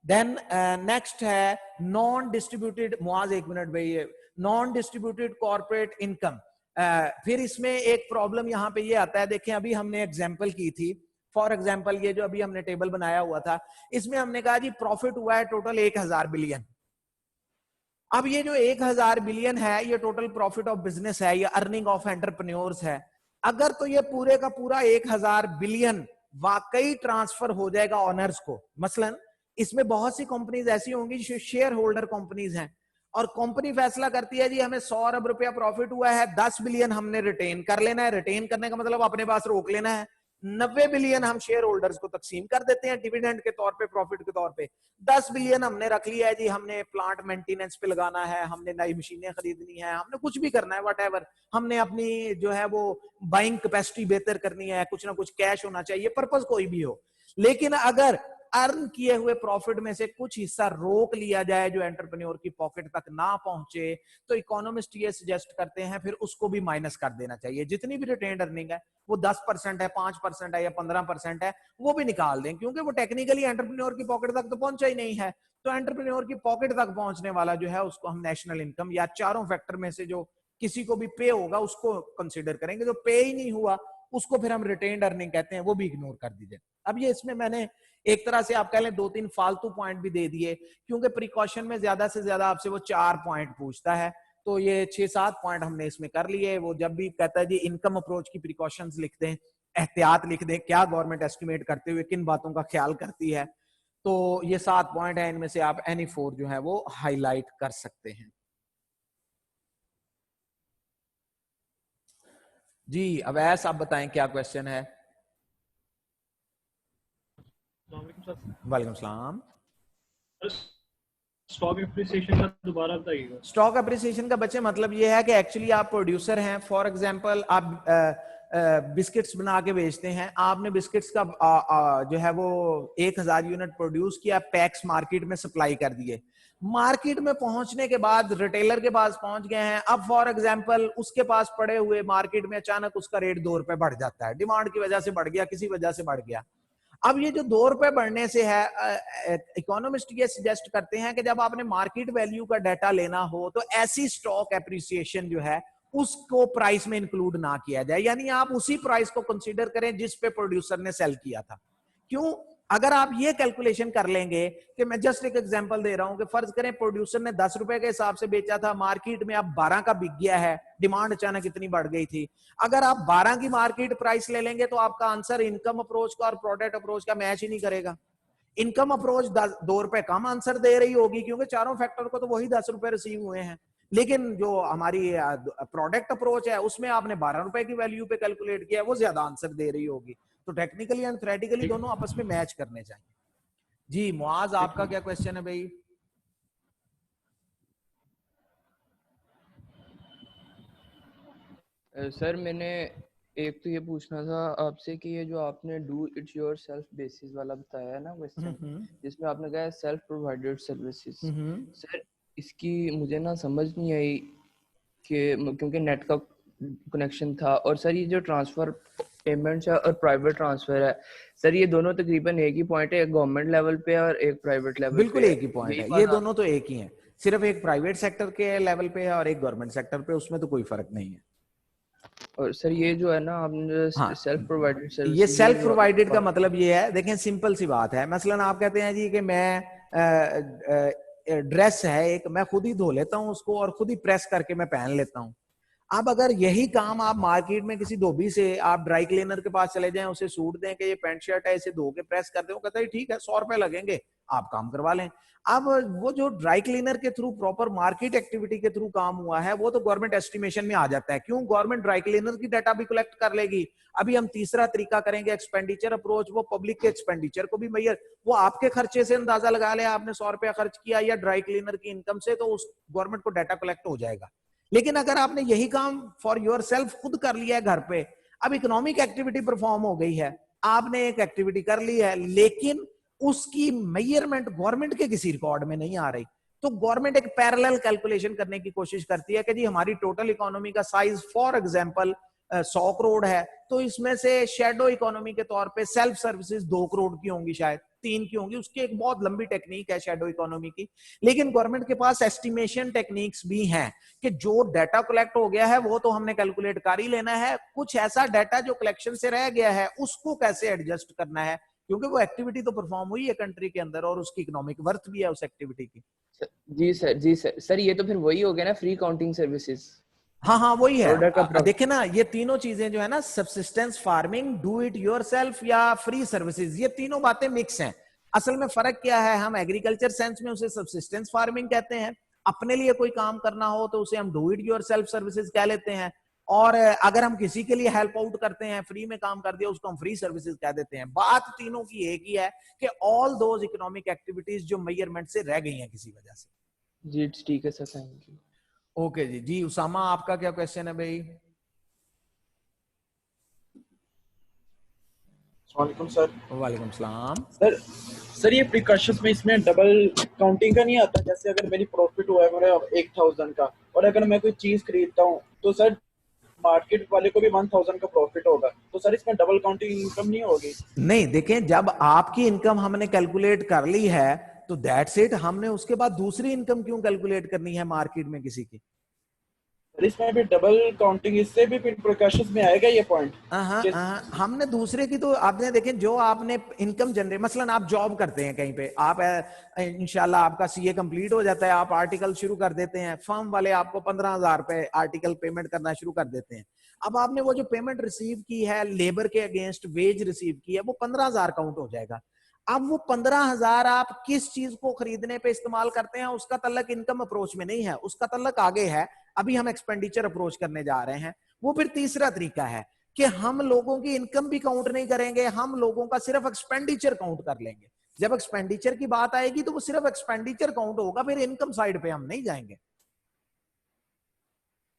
देन नेक्स्ट है नॉन डिस्ट्रीब्यूटेड, मुआज एक मिनट भाई, नॉन डिस्ट्रीब्यूटेड कॉर्पोरेट इनकम। फिर इसमें एक प्रॉब्लम यहाँ पे ये आता है, देखें अभी हमने एग्जांपल की थी, फॉर एग्जांपल ये जो अभी हमने टेबल बनाया हुआ था, इसमें हमने कहा जी प्रॉफिट हुआ है टोटल 1000 बिलियन। अब ये जो 1000 बिलियन है ये टोटल प्रॉफिट ऑफ बिजनेस है, ये अर्निंग ऑफ एंटरप्रेन्योर्स है। अगर तो ये पूरे का पूरा 1000 बिलियन वाकई ट्रांसफर हो जाएगा ऑनर्स को, मसलन इसमें बहुत सी कंपनीज ऐसी होंगी जो शेयर होल्डर कंपनीज हैं, और कंपनी फैसला करती है जी हमें 100 अरब रुपया प्रॉफिट हुआ है, 10 बिलियन हमने रिटेन कर लेना है। रिटेन करने का मतलब अपने पास रोक लेना है। 90 बिलियन हम शेयर होल्डर्स को तकसीम कर देते हैं डिविडेंड के तौर पे, प्रॉफिट के तौर पे। 10 बिलियन हमने रख लिया है जी, हमने प्लांट मेंटेनेंस पे लगाना है, हमने नई मशीनें खरीदनी है, हमने कुछ भी करना है, व्हाटएवर, हमने अपनी जो है वो बाइंग कैपेसिटी बेहतर करनी है, कुछ ना कुछ कैश होना चाहिए, पर्पस कोई भी हो। लेकिन अगर अर्न किए हुए प्रॉफिट में से कुछ हिस्सा रोक लिया जाए जो एंटरप्रेन्योर की पॉकेट तक ना पहुंचे, तो इकोनॉमिस्ट ये सजेस्ट करते हैं फिर उसको भी माइनस कर देना चाहिए। जितनी भी रिटेन्ड अर्निंग है, वो 10% है, 5% है या 15% है, वो भी निकाल दें, क्योंकि वो टेक्निकली एंटरप्रेन्योर की पॉकेट तक तो पहुंचा ही नहीं है। तो एंटरप्रेन्योर की पॉकेट तक पहुंचने वाला जो है उसको हम नेशनल इनकम या चारों फैक्टर में से जो किसी को भी पे होगा उसको कंसिडर करेंगे। जो पे ही नहीं हुआ उसको फिर हम रिटेन्ड अर्निंग कहते हैं, वो भी इग्नोर कर दीजिए। अब ये इसमें मैंने एक तरह से आप कह लें 2-3 फालतू पॉइंट भी दे दिए, क्योंकि प्रिकॉशन में ज्यादा से ज्यादा आपसे वो 4 पॉइंट पूछता है, तो ये 6-7 पॉइंट हमने इसमें कर लिए। वो जब भी कहता है जी इनकम अप्रोच की प्रिकॉशंस लिख दें, एहतियात लिख दें, क्या गवर्नमेंट एस्टिमेट करते हुए किन बातों का ख्याल करती है, तो ये 7 पॉइंट है, इनमें से आप एनी 4 जो है वो हाईलाइट कर सकते हैं। जी अवैस आप बताएं क्या क्वेश्चन है। वालेकुम सलाम। स्टॉक एप्रिसिएशन का दोबारा बताइएगा। स्टॉक एप्रिसिएशन का बच्चे मतलब ये है कि एक्चुअली आप प्रोड्यूसर हैं, फॉर एग्जांपल आप बिस्किट्स बना के बेचते हैं, आपने बिस्किट्स का जो है वो 1000 यूनिट प्रोड्यूस किया, पैक्स मार्केट में सप्लाई कर दिए। मार्केट में पहुंचने के बाद रिटेलर के पास पहुंच गए हैं, अब फॉर एग्जांपल उसके पास पड़े हुए मार्केट में अचानक उसका रेट 2 रुपए बढ़ जाता है, डिमांड की वजह से बढ़ गया, किसी वजह से बढ़ गया। अब ये जो 2 रुपए बढ़ने से है, इकोनॉमिस्ट ये सजेस्ट करते हैं कि जब आपने मार्केट वैल्यू का डाटा लेना हो तो ऐसी स्टॉक एप्रिसिएशन जो है उसको प्राइस में इंक्लूड ना किया जाए, यानी आप उसी प्राइस को कंसीडर करें जिस पे प्रोड्यूसर ने सेल किया था। क्यों? अगर आप ये कैलकुलेशन कर लेंगे कि मैं जस्ट एक एग्जांपल दे रहा हूं कि फर्ज करें प्रोड्यूसर ने 10 रुपए के हिसाब से बेचा था, मार्केट में अब 12 का बिक गया है, डिमांड अचानक इतनी बढ़ गई थी। अगर आप 12 की मार्केट प्राइस ले लेंगे तो आपका आंसर इनकम अप्रोच का और प्रोडक्ट अप्रोच का मैच ही नहीं करेगा। इनकम अप्रोच 2 रुपए कम आंसर दे रही होगी क्योंकि चारों फैक्टर को तो वही 10 रुपए रिसीव हुए हैं, लेकिन जो हमारी प्रोडक्ट अप्रोच है उसमें आपने 12 रुपए की वैल्यू पे कैलकुलेट किया है, वो ज्यादा आंसर दे रही होगी। तो टेक्निकली एंड थ्योरेटिकली दोनों आपस में मैच करने चाहिए। जी मुआज आपका क्या क्वेश्चन है भाई? सर मैंने एक तो ये पूछना था आपसे कि ये जो आपने do it your self basis वाला बताया है ना क्वेश्चन, जिसमें आपने कहा है सेल्फ प्रोवाइडेड सर्विसेज, सर इसकी मुझे ना समझ नहीं आई कि क्योंकि नेट का कनेक्शन था, और सर ये जो ट्रांसफर पेमेंट्स है और प्राइवेट ट्रांसफर है, सर ये दोनों तकरीबन एक ही पॉइंट है, एक गवर्नमेंट लेवल पे और एक प्राइवेट लेवल पे। बिल्कुल एक ही पॉइंट है, ये दोनों तो एक ही हैं, सिर्फ एक प्राइवेट सेक्टर के लेवल पे है और एक गवर्नमेंट सेक्टर पे, उसमें तो कोई फर्क नहीं है। और सर ये जो है ना आपने हाँ, सेल्फ प्रोवाइडेड सर्विस, ये सेल्फ प्रोवाइडेड का मतलब ये है, देखें सिंपल सी बात है, मसलन आप कहते हैं जी कि मैं ड्रेस है एक, मैं खुद ही धो लेता हूं उसको और खुद ही प्रेस करके मैं पहन लेता हूं। अब अगर यही काम आप मार्केट में किसी धोबी से, आप ड्राई क्लीनर के पास चले जाएं, उसे सूट दें कि ये पैंट शर्ट है, इसे धो के प्रेस कर दें, वो कहता है ठीक है 100 रुपए लगेंगे, आप काम करवा लें। अब वो जो ड्राई क्लीनर के थ्रू प्रॉपर मार्केट एक्टिविटी के थ्रू काम हुआ है, वो तो गवर्नमेंट एस्टिमेशन में आ जाता है। क्यों? गवर्नमेंट ड्राई क्लीनर की डाटा भी कलेक्ट कर लेगी। अभी हम तीसरा तरीका करेंगे, एक्सपेंडिचर अप्रोच, वो पब्लिक के एक्सपेंडिचर को भी मैयर, वो आपके खर्चे से अंदाजा लगा ले, आपने 100 रुपया खर्च किया या ड्राई क्लीनर की इनकम से, तो उस गवर्नमेंट को डाटा कलेक्ट हो जाएगा। लेकिन अगर आपने यही काम फॉर योर सेल्फ खुद कर लिया है घर पे, अब इकोनॉमिक एक्टिविटी परफॉर्म हो गई है, आपने एक एक्टिविटी कर ली है, लेकिन उसकी मेजरमेंट गवर्नमेंट के किसी रिकॉर्ड में नहीं आ रही, तो गवर्नमेंट एक पैरेलल कैलकुलेशन करने की कोशिश करती है कि जी हमारी टोटल इकोनॉमी का साइज फॉर एग्जांपल 100 करोड़ है, तो इसमें से शैडो इकोनॉमी के तौर पे सेल्फ सर्विसेज 2 करोड़ की होंगी, शायद 3 की होंगी। उसकी एक बहुत लंबी टेक्निक है शैडो इकोनॉमी की, लेकिन गवर्नमेंट के पास एस्टिमेशन टेक्निक्स भी हैं कि जो डाटा कलेक्ट हो गया है वो तो हमने कैलकुलेट कर ही लेना है, कुछ ऐसा डाटा जो कलेक्शन से रह गया है उसको कैसे एडजस्ट करना है, क्योंकि वो एक्टिविटी तो परफॉर्म हुई है कंट्री के अंदर और उसकी इकोनॉमिक वर्थ भी है उस एक्टिविटी की। जी सर ये तो फिर वही हो गया ना फ्री काउंटिंग सर्विसेज। हाँ हाँ वही है। देखिए ना, ये तीनों चीजें जो है ना, subsistence farming, do it yourself या फ्री सर्विसेज, ये तीनों बातें मिक्स हैं। असल में फर्क क्या है, हम एग्रीकल्चर सेंस में उसे सब्सिस्टेंस फार्मिंग कहते हैं, अपने लिए कोई काम करना हो तो उसे हम डू इट योरसेल्फ सर्विसेज कह लेते हैं, और अगर हम किसी के लिए हेल्प आउट करते हैं, फ्री में काम कर दिया, उसको हम फ्री सर्विसेज कह देते हैं। बात तीनों की एक ही है कि ऑल दोज इकोनॉमिक एक्टिविटीज जो मेजरमेंट से रह गई हैं किसी वजह से। जी ठीक है सर, थैंक यू। ओके जी। जी उसामा, आपका क्या क्वेश्चन है भाई? वालेकुम सर। वालेकुम सलाम। सर ये प्रिकॉशंस में इसमें डबल काउंटिंग का नहीं आता? जैसे अगर मेरी प्रॉफिट हुआ है मेरा 1000 का, और अगर मैं कोई चीज खरीदता हूँ तो सर मार्केट वाले को भी 1000 का प्रॉफिट होगा, तो सर इसमें डबल काउंटिंग इनकम नहीं होगी? नहीं, देखें, जब आपकी इनकम हमने कैलकुलेट कर ली है तो दैट्स इट, हमने उसके बाद दूसरी इनकम क्यों कैलकुलेट करनी है मार्केट में किसी की? इसमें भी डबल काउंटिंग, इससे भी प्रिकॉशंस में आएगा ये पॉइंट? हमने दूसरे की तो आपने देखें, जो आपने इनकम जनरेट, मसलन आप जॉब करते हैं कहीं पे, आप इंशाल्लाह आपका सीए कंप्लीट हो जाता है, आप आर्टिकल शुरू कर देते हैं, फर्म वाले आपको 15,000 रुपए आर्टिकल पेमेंट करना शुरू कर देते हैं। अब आपने वो जो पेमेंट रिसीव की है लेबर के अगेंस्ट, वेज रिसीव की है, वो 15,000 काउंट हो जाएगा। अब वो 15,000 आप किस चीज को खरीदने पे इस्तेमाल करते हैं उसका तल्लक इनकम अप्रोच में नहीं है, उसका तल्लक आगे है। अभी हम एक्सपेंडिचर अप्रोच करने जा रहे हैं, वो फिर तीसरा तरीका है कि हम लोगों की इनकम भी काउंट नहीं करेंगे, हम लोगों का सिर्फ एक्सपेंडिचर काउंट कर लेंगे। जब एक्सपेंडिचर की बात आएगी तो वो सिर्फ एक्सपेंडिचर काउंट होगा, फिर इनकम साइड पे हम नहीं जाएंगे।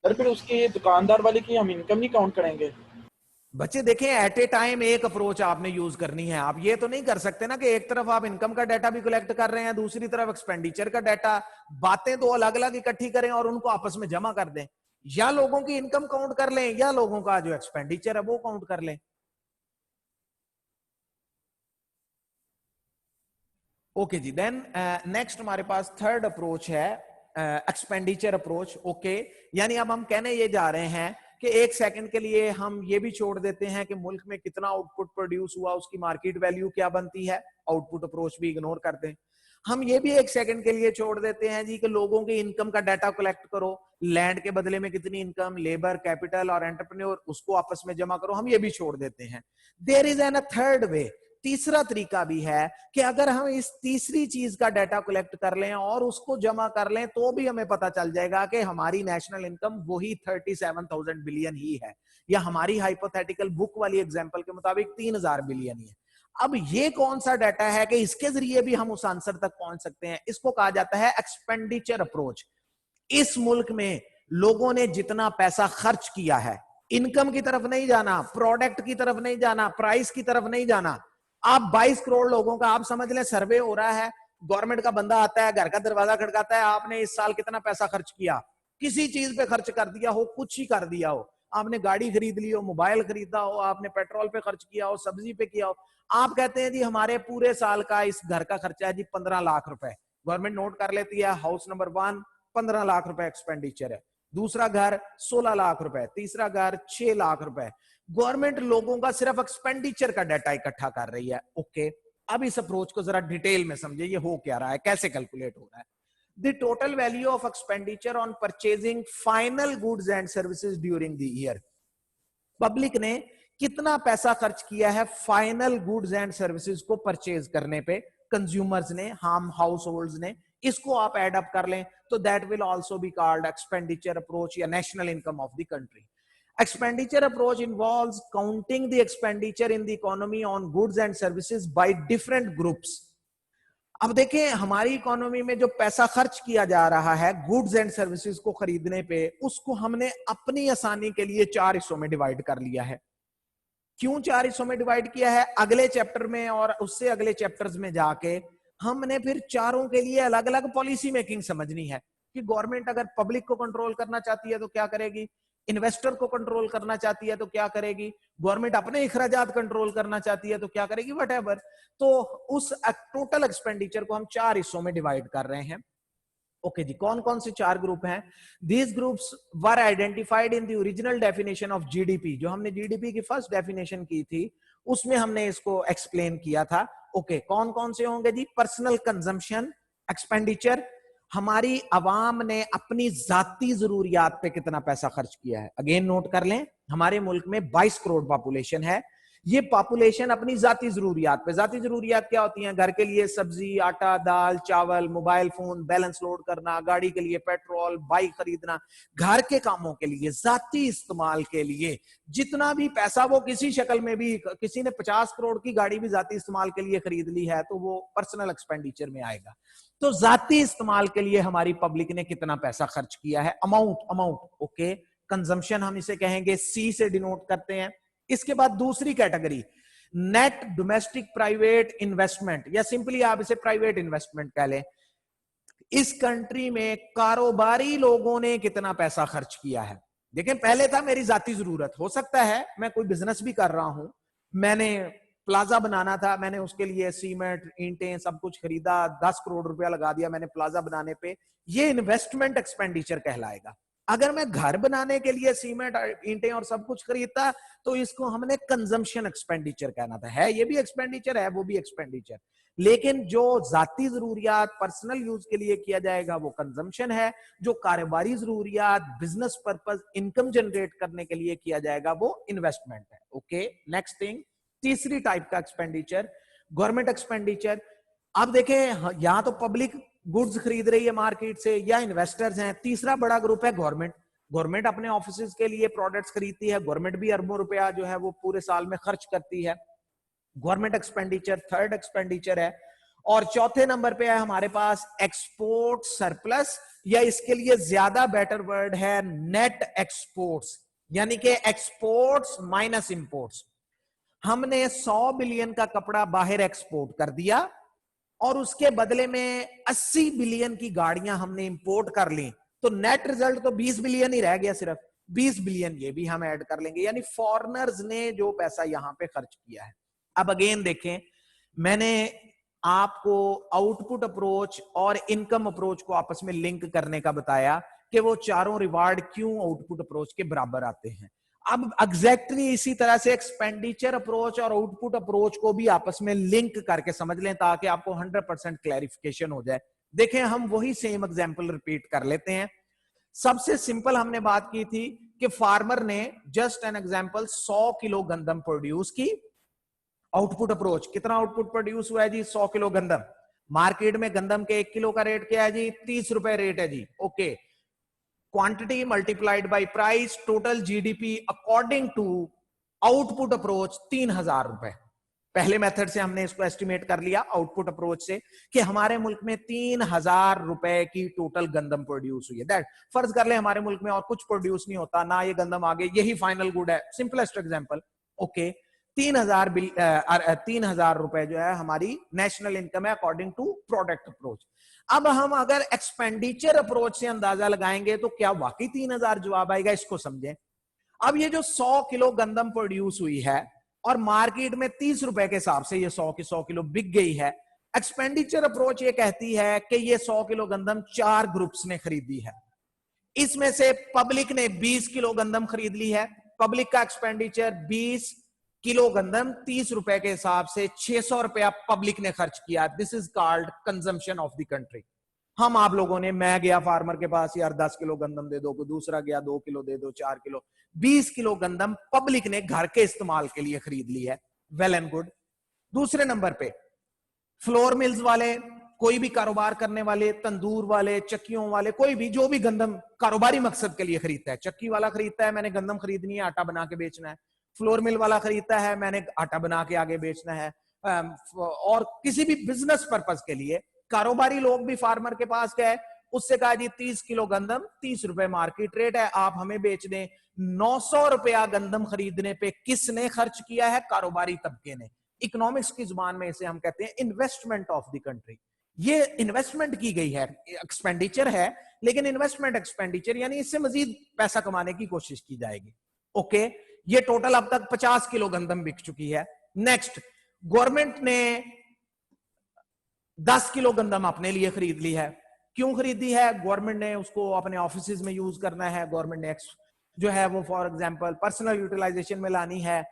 सर फिर उसकी दुकानदार वाले की हम इनकम नहीं काउंट करेंगे? बच्चे देखें, एट ए टाइम एक अप्रोच आपने यूज करनी है। आप ये तो नहीं कर सकते ना कि एक तरफ आप इनकम का डाटा भी कलेक्ट कर रहे हैं, दूसरी तरफ एक्सपेंडिचर का डाटा, बातें तो अलग अलग इकट्ठी करें और उनको आपस में जमा कर दें। या लोगों की इनकम काउंट कर लें या लोगों का जो एक्सपेंडिचर है वो काउंट कर लें। ओके जी, देन नेक्स्ट हमारे पास थर्ड अप्रोच है एक्सपेंडिचर अप्रोच। ओके, यानी अब हम कहने ये जा रहे हैं कि एक सेकंड के लिए हम ये भी छोड़ देते हैं कि मुल्क में कितना आउटपुट प्रोड्यूस हुआ, उसकी मार्केट वैल्यू क्या बनती है, आउटपुट अप्रोच भी इग्नोर कर दें। हम ये भी एक सेकंड के लिए छोड़ देते हैं जी कि लोगों की इनकम का डाटा कलेक्ट करो, लैंड के बदले में कितनी इनकम, लेबर, कैपिटल और एंटरप्रेन्योर, उसको आपस में जमा करो, हम ये भी छोड़ देते हैं। There is an third way, तीसरा तरीका भी है कि अगर हम इस तीसरी चीज का डाटा कलेक्ट कर लें और उसको जमा कर लें तो भी हमें पता चल जाएगा कि हमारी नेशनल इनकम वही 37,000 बिलियन ही है, या हमारी हाइपोथेटिकल बुक वाली एग्जांपल के मुताबिक 3,000 बिलियन ही है। अब ये कौन सा डाटा है कि इसके जरिए भी हम उस आंसर तक पहुंच सकते हैं? इसको कहा जाता है एक्सपेंडिचर अप्रोच। इस मुल्क में लोगों ने जितना पैसा खर्च किया है, इनकम की तरफ नहीं जाना, प्रोडक्ट की तरफ नहीं जाना, प्राइस की तरफ नहीं जाना, आप 22 करोड़ लोगों का आप समझ लें सर्वे हो रहा है, गवर्नमेंट का बंदा आता है, घर का दरवाजा खड़काता है, आपने इस साल कितना पैसा खर्च किया, किसी चीज पे खर्च कर दिया हो, कुछ ही कर दिया हो, आपने गाड़ी खरीद ली हो, मोबाइल खरीदा हो, आपने पेट्रोल पे खर्च किया हो, सब्जी पे किया हो, आप कहते हैं जी हमारे पूरे साल का इस घर का खर्चा है जी 15 लाख रुपए, गवर्नमेंट नोट कर लेती है, हाउस नंबर 1 15 लाख रुपए एक्सपेंडिचर है। दूसरा घर 16 लाख रुपए, तीसरा घर 6 लाख रुपए। गवर्नमेंट लोगों का सिर्फ एक्सपेंडिचर का डाटा इकट्ठा कर रही है। ओके, अब इस अप्रोच को जरा डिटेल में समझे, ये हो क्या रहा है, कैसे कैलकुलेट हो रहा है। The total value of expenditure on purchasing final goods and services during the year. Public ने कितना पैसा खर्च किया है फाइनल गुड्स एंड सर्विसेज को परचेज करने पे, कंज्यूमर्स ने, हम हाउस होल्ड्स ने, इसको आप एड अप कर लें तो that will also be called expenditure approach या national income of the country. Expenditure approach involves counting the expenditure in the economy on goods and services by different groups. अब देखें हमारी इकोनॉमी में जो पैसा खर्च किया जा रहा है गुड्स एंड सर्विसेज को खरीदने पे, उसको हमने अपनी आसानी के लिए 4 हिस्सों में डिवाइड कर लिया है। क्यों 4 हिस्सों में डिवाइड किया है? अगले चैप्टर में और उससे अगले चैप्टर्स में जाके हमने फिर चारों के लिए अलग अलग पॉलिसी मेकिंग समझनी है कि गवर्नमेंट अगर पब्लिक को कंट्रोल करना चाहती है तो क्या करेगी, इन्वेस्टर को कंट्रोल करना चाहती है तो क्या करेगी, गवर्नमेंट अपने इखराजात कंट्रोल करना चाहती है तो क्या करेगी, व्हाटएवर। तो उस टोटल एक्सपेंडिचर को हम 4 हिस्सों में डिवाइड कर रहे हैं। ओके जी, कौन कौन से 4 ग्रुप हैं? These groups were identified in the original definition of GDP. जो हमने जीडीपी की फर्स्ट डेफिनेशन की थी उसमें हमने इसको एक्सप्लेन किया था। ओके, कौन कौन से होंगे जी? पर्सनल कंजम्पशन एक्सपेंडिचर, हमारी अवाम ने अपनी जाती जरूरियात पे कितना पैसा खर्च किया है। अगेन नोट कर लें, हमारे मुल्क में 22 करोड़ पॉपुलेशन है। ये पॉपुलेशन अपनी जाती जरूरियात पे, जाती जरूरियात क्या होती हैं? घर के लिए सब्जी, आटा, दाल, चावल, मोबाइल फोन, बैलेंस लोड करना, गाड़ी के लिए पेट्रोल, बाइक खरीदना, घर के कामों के लिए, जाती इस्तेमाल के लिए जितना भी पैसा, वो किसी शक्ल में भी, किसी ने 50 करोड़ की गाड़ी भी जाती इस्तेमाल के लिए खरीद ली है तो वो पर्सनल एक्सपेंडिचर में आएगा। तो जाती इस्तेमाल के लिए हमारी पब्लिक ने कितना पैसा खर्च किया है, अमाउंट। ओके, कंजम्पशन हम इसे कहेंगे, सी से डिनोट करते हैं। इसके बाद दूसरी category net domestic private investment, या सिंपली आप इसे प्राइवेट इन्वेस्टमेंट कह लें। इस कंट्री में कारोबारी लोगों ने कितना पैसा खर्च किया है। देखें, पहले था मेरी जाती जरूरत, हो सकता है मैं कोई बिजनेस भी कर रहा हूं, मैंने प्लाजा बनाना था, मैंने उसके लिए सीमेंट, ईंटें, सब कुछ खरीदा, 10 करोड़ रुपया लगा दिया मैंने प्लाजा बनाने पे, ये इन्वेस्टमेंट एक्सपेंडिचर कहलाएगा। अगर मैं घर बनाने के लिए सीमेंट, ईंटें और सब कुछ खरीदता तो इसको हमने कंजम्पशन एक्सपेंडिचर कहना था। है ये भी एक्सपेंडिचर है, वो भी एक्सपेंडिचर, लेकिन जो जाती जरूरियात पर्सनल यूज के लिए किया जाएगा वो कंजम्पशन है, जो कारोबारी जरूरियात बिजनेस पर्पस इनकम जनरेट करने के लिए किया जाएगा वो इन्वेस्टमेंट है। ओके, नेक्स्ट थिंग, तीसरी टाइप का एक्सपेंडिचर गवर्नमेंट एक्सपेंडिचर। अब देखें, यहां तो पब्लिक गुड्स खरीद रही है मार्केट से या इन्वेस्टर्स हैं। तीसरा बड़ा ग्रुप है गवर्नमेंट। गवर्नमेंट अपने ऑफिस के लिए प्रोडक्ट्स खरीदती है, गवर्नमेंट भी अरबों रुपया जो है वो पूरे साल में खर्च करती है। गवर्नमेंट एक्सपेंडिचर थर्ड एक्सपेंडिचर है। और चौथे नंबर पे है हमारे पास एक्सपोर्ट सरप्लस, या इसके लिए ज्यादा बेटर वर्ड है नेट एक्सपोर्ट्स, यानी कि एक्सपोर्ट्स माइनस इंपोर्ट्स। हमने 100 बिलियन का कपड़ा बाहर एक्सपोर्ट कर दिया और उसके बदले में 80 बिलियन की गाड़ियां हमने इंपोर्ट कर ली, तो नेट रिजल्ट तो 20 बिलियन ही रह गया, सिर्फ 20 बिलियन ये भी हम ऐड कर लेंगे, यानी फॉरेनर्स ने जो पैसा यहां पे खर्च किया है। अब अगेन देखें, मैंने आपको आउटपुट अप्रोच और इनकम अप्रोच को आपस में लिंक करने का बताया कि वो चारों रिवार्ड क्यों आउटपुट अप्रोच के बराबर आते हैं। अब एग्जैक्टली इसी तरह से एक्सपेंडिचर अप्रोच और आउटपुट अप्रोच को भी आपस में लिंक करके समझ लें ताकि आपको 100% क्लैरिफिकेशन हो जाए। देखें, हम वही सेम एग्जांपल रिपीट कर लेते हैं। सबसे सिंपल हमने बात की थी कि फार्मर ने जस्ट एन एग्जांपल 100 किलो गंदम प्रोड्यूस की। आउटपुट अप्रोच, कितना आउटपुट प्रोड्यूस हुआ है जी? 100 किलो गंदम। मार्केट में गंदम के 1 किलो का रेट क्या है जी? 30 रुपए रेट है जी। Okay, quantity multiplied by price, total GDP according to output approach 3000 रुपए। पहले मेथड से हमने इसको एस्टिमेट कर लिया आउटपुट अप्रोच से कि हमारे मुल्क में 3000 रुपए की टोटल गंदम प्रोड्यूस हुई है। दैट फर्ज कर ले हमारे मुल्क में और कुछ प्रोड्यूस नहीं होता, ना ये गंदम आगे, यही फाइनल गुड है, सिंपलेस्ट एग्जांपल। ओके, 3000 रुपए जो है हमारी नेशनल इनकम है अकॉर्डिंग टू प्रोडक्ट अप्रोच। अब हम अगर एक्सपेंडिचर अप्रोच से अंदाजा लगाएंगे तो क्या वाकई 3000 जवाब आएगा? इसको समझें। अब ये जो 100 किलो गंदम प्रोड्यूस हुई है और मार्केट में 30 रुपए के हिसाब से ये 100 की 100 किलो बिक गई है, एक्सपेंडिचर अप्रोच ये कहती है कि ये 100 किलो गंदम 4 ग्रुप्स ने खरीदी है। इसमें से पब्लिक ने 20 किलो गंदम खरीद ली है। पब्लिक का एक्सपेंडिचर 20 किलो गंदम 30 रुपए के हिसाब से 600 रुपया पब्लिक ने खर्च किया। This is called consumption of the country. हम आप लोगों ने, मैं गया फार्मर के पास, यार 10 किलो गंदम दे दो, कोई दूसरा गया 2 किलो दे दो, 4 किलो, 20 किलो गंदम पब्लिक ने घर के इस्तेमाल के लिए खरीद ली है। Well and good. दूसरे नंबर पे फ्लोर मिल्स वाले, कोई भी कारोबार करने वाले, तंदूर वाले, चक्कियों वाले, कोई भी जो भी गंदम कारोबारी मकसद के लिए खरीदता है, चक्की वाला खरीदता है मैंने गंदम खरीदनी है, आटा बना के बेचना है। फ्लोर मिल वाला खरीदता है मैंने आटा बना के आगे बेचना है। और किसी भी बिजनेस पर्पस के लिए कारोबारी लोग भी फार्मर के पास गए, उससे कहा जी 30 किलो गंदम 30 रुपए मार्केट रेट है, आप हमें बेच दें। 900 रुपया गंदम खरीदने पे किसने खर्च किया है? कारोबारी तबके ने। इकोनॉमिक्स की जुबान में इसे हम कहते हैं इन्वेस्टमेंट ऑफ द कंट्री। ये इन्वेस्टमेंट की गई है, एक्सपेंडिचर है, लेकिन इन्वेस्टमेंट एक्सपेंडिचर यानी इससे मजीद पैसा कमाने की कोशिश की जाएगी। ओके, ये टोटल अब तक 50 किलो गंदम बिक चुकी है। नेक्स्ट, गवर्नमेंट ने 10 किलो गंदम अपने लिए खरीद ली है। क्यों खरीदी है? गवर्नमेंट ने उसको अपने ऑफिस में यूज करना है, गवर्नमेंट ने जो है वो फॉर एग्जांपल पर्सनल यूटिलाइजेशन में लानी है,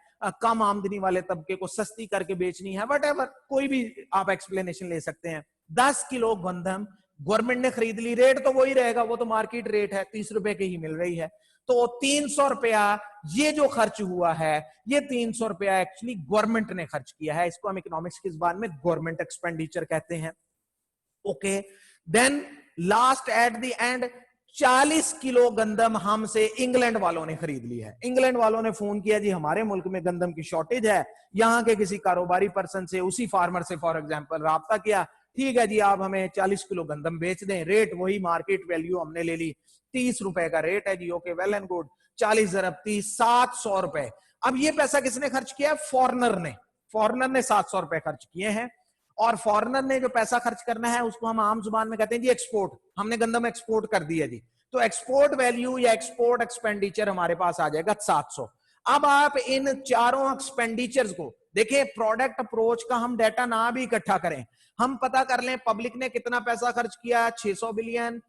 कम आमदनी वाले तबके को सस्ती करके बेचनी है, व्हाटएवर, कोई भी आप एक्सप्लेनेशन ले सकते हैं। 10 किलो गंदम गवर्नमेंट ने खरीद ली, रेट तो वही रहेगा, वो तो मार्केट रेट है, 30 रुपए की ही मिल रही है। तो 300 रुपया ये जो खर्च हुआ है, ये 300 रुपया एक्चुअली गवर्नमेंट ने खर्च किया है। इसको हम इकोनॉमिक्स की जुबान में गवर्नमेंट एक्सपेंडिचर कहते हैं। Okay, then last at the end 40 kilo गंदम हमसे इंग्लैंड वालों ने खरीद ली है। इंग्लैंड वालों ने फोन किया जी हमारे मुल्क में गंदम की शॉर्टेज है, यहां के किसी कारोबारी पर्सन से, उसी फार्मर से फॉर एग्जांपल राब्ता किया, ठीक है जी आप हमें 40 किलो गंदम बेच दें, रेट वही मार्केट वैल्यू हमने ले ली, 30 रुपए का रेट है जी। Okay, well and good. 40 ज़रब 30, 700 रुपए। अब ये पैसा किसने खर्च किया? फॉरेनर ने। फॉरेनर ने 700 रुपए खर्च किए हैं। और फॉरेनर ने जो पैसा खर्च करना है उसको हम आम जुबान में कहते हैं जी एक्सपोर्ट। हमने गंदम एक्सपोर्ट कर दिया जी, तो एक्सपोर्ट वैल्यू या एक्सपोर्ट एक्सपेंडिचर हमारे पास आ जाएगा 700। अब आप इन चारों एक्सपेंडिचर्स को देखें, प्रोडक्ट अप्रोच का हम डाटा ना भी इकट्ठा करें, हम पता कर लें पब्लिक ने कितना पैसा खर्च किया, 600 बिलियन,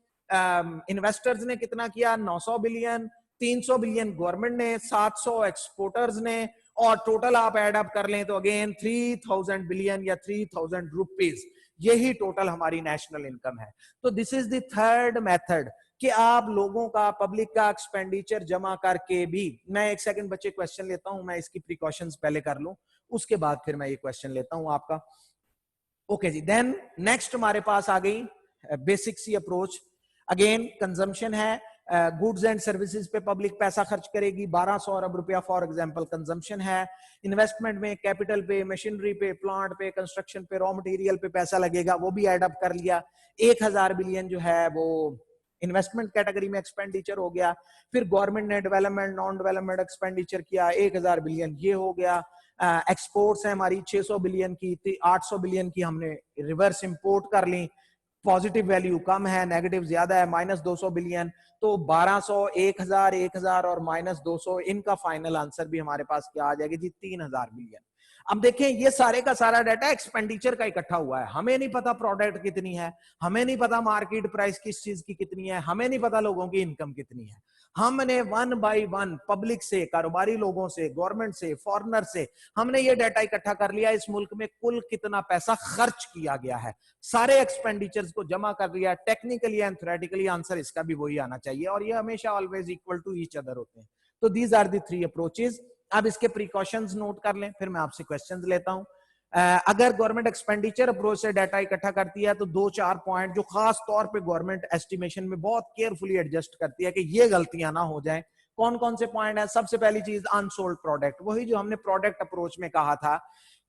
इन्वेस्टर्स ने कितना किया, 900 बिलियन, 300 बिलियन गवर्नमेंट ने, 700 एक्सपोर्टर्स ने, और टोटल आप एड अप कर लें तो अगेन 3000 बिलियन या 3000 रुपीज, यही टोटल हमारी नेशनल इनकम है। तो this is the third method कि आप लोगों का, पब्लिक का एक्सपेंडिचर जमा करके भी, मैं एक सेकंड बच्चे क्वेश्चन लेता हूं, मैं इसकी प्रिकॉशंस पहले कर लूं, उसके बाद फिर मैं ये क्वेश्चन लेता हूं आपका। ओके जी, देन नेक्स्ट हमारे पास आ गई बेसिक सी अप्रोच। अगेन कंजम्पशन है, गुड्स एंड सर्विसेज पे पब्लिक पैसा खर्च करेगी, 1200 अरब रुपया फॉर एग्जांपल कंजम्पशन है। इन्वेस्टमेंट में कैपिटल पे, मशीनरी पे, प्लांट पे, कंस्ट्रक्शन पे, रॉ मटेरियल पे पैसा लगेगा, वो भी एड अप कर लिया। 1000 बिलियन जो है वो इन्वेस्टमेंट कैटेगरी में एक्सपेंडिचर हो गया। फिर गवर्नमेंट ने डेवलपमेंट, नॉन डेवलपमेंट एक्सपेंडिचर किया, 1000 बिलियन ये हो गया। एक्सपोर्ट्स है हमारी 600 बिलियन की, 800 बिलियन की हमने रिवर्स इंपोर्ट कर ली, पॉजिटिव वैल्यू कम है, नेगेटिव ज्यादा है, -200 बिलियन। तो 1200, 1000 और -200, इनका फाइनल आंसर भी हमारे पास क्या आ जाएगी जी? 3000 बिलियन। अब देखें, ये सारे का सारा डाटा एक्सपेंडिचर का इकट्ठा हुआ है। हमें नहीं पता प्रोडक्ट कितनी है, हमें नहीं पता मार्केट प्राइस किस चीज की कितनी है, हमें नहीं पता लोगों की इनकम कितनी है। हमने 1 बाय 1 पब्लिक से, कारोबारी लोगों से, गवर्नमेंट से, फॉरेनर से, हमने ये डाटा इकट्ठा कर लिया, इस मुल्क में कुल कितना पैसा खर्च किया गया है, सारे एक्सपेंडिचर्स को जमा कर लिया। टेक्निकली एंड थ्योरेटिकली आंसर इसका भी वही आना चाहिए, और ये हमेशा always equal to each other होते हैं। तो दीज आर द 3 अप्रोचेस। अब इसके प्रिकॉशंस नोट कर लें, फिर मैं आपसे क्वेश्चंस लेता हूं। अगर गवर्नमेंट एक्सपेंडिचर अप्रोच से डाटा इकट्ठा करती है तो 2-4 पॉइंट जो खास तौर पे गवर्नमेंट एस्टिमेशन में बहुत केयरफुली एडजस्ट करती है कि ये गलतियां ना हो जाएं। कौन कौन से पॉइंट है? सबसे पहली चीज अनसोल्ड प्रोडक्ट, वही जो हमने प्रोडक्ट अप्रोच में कहा था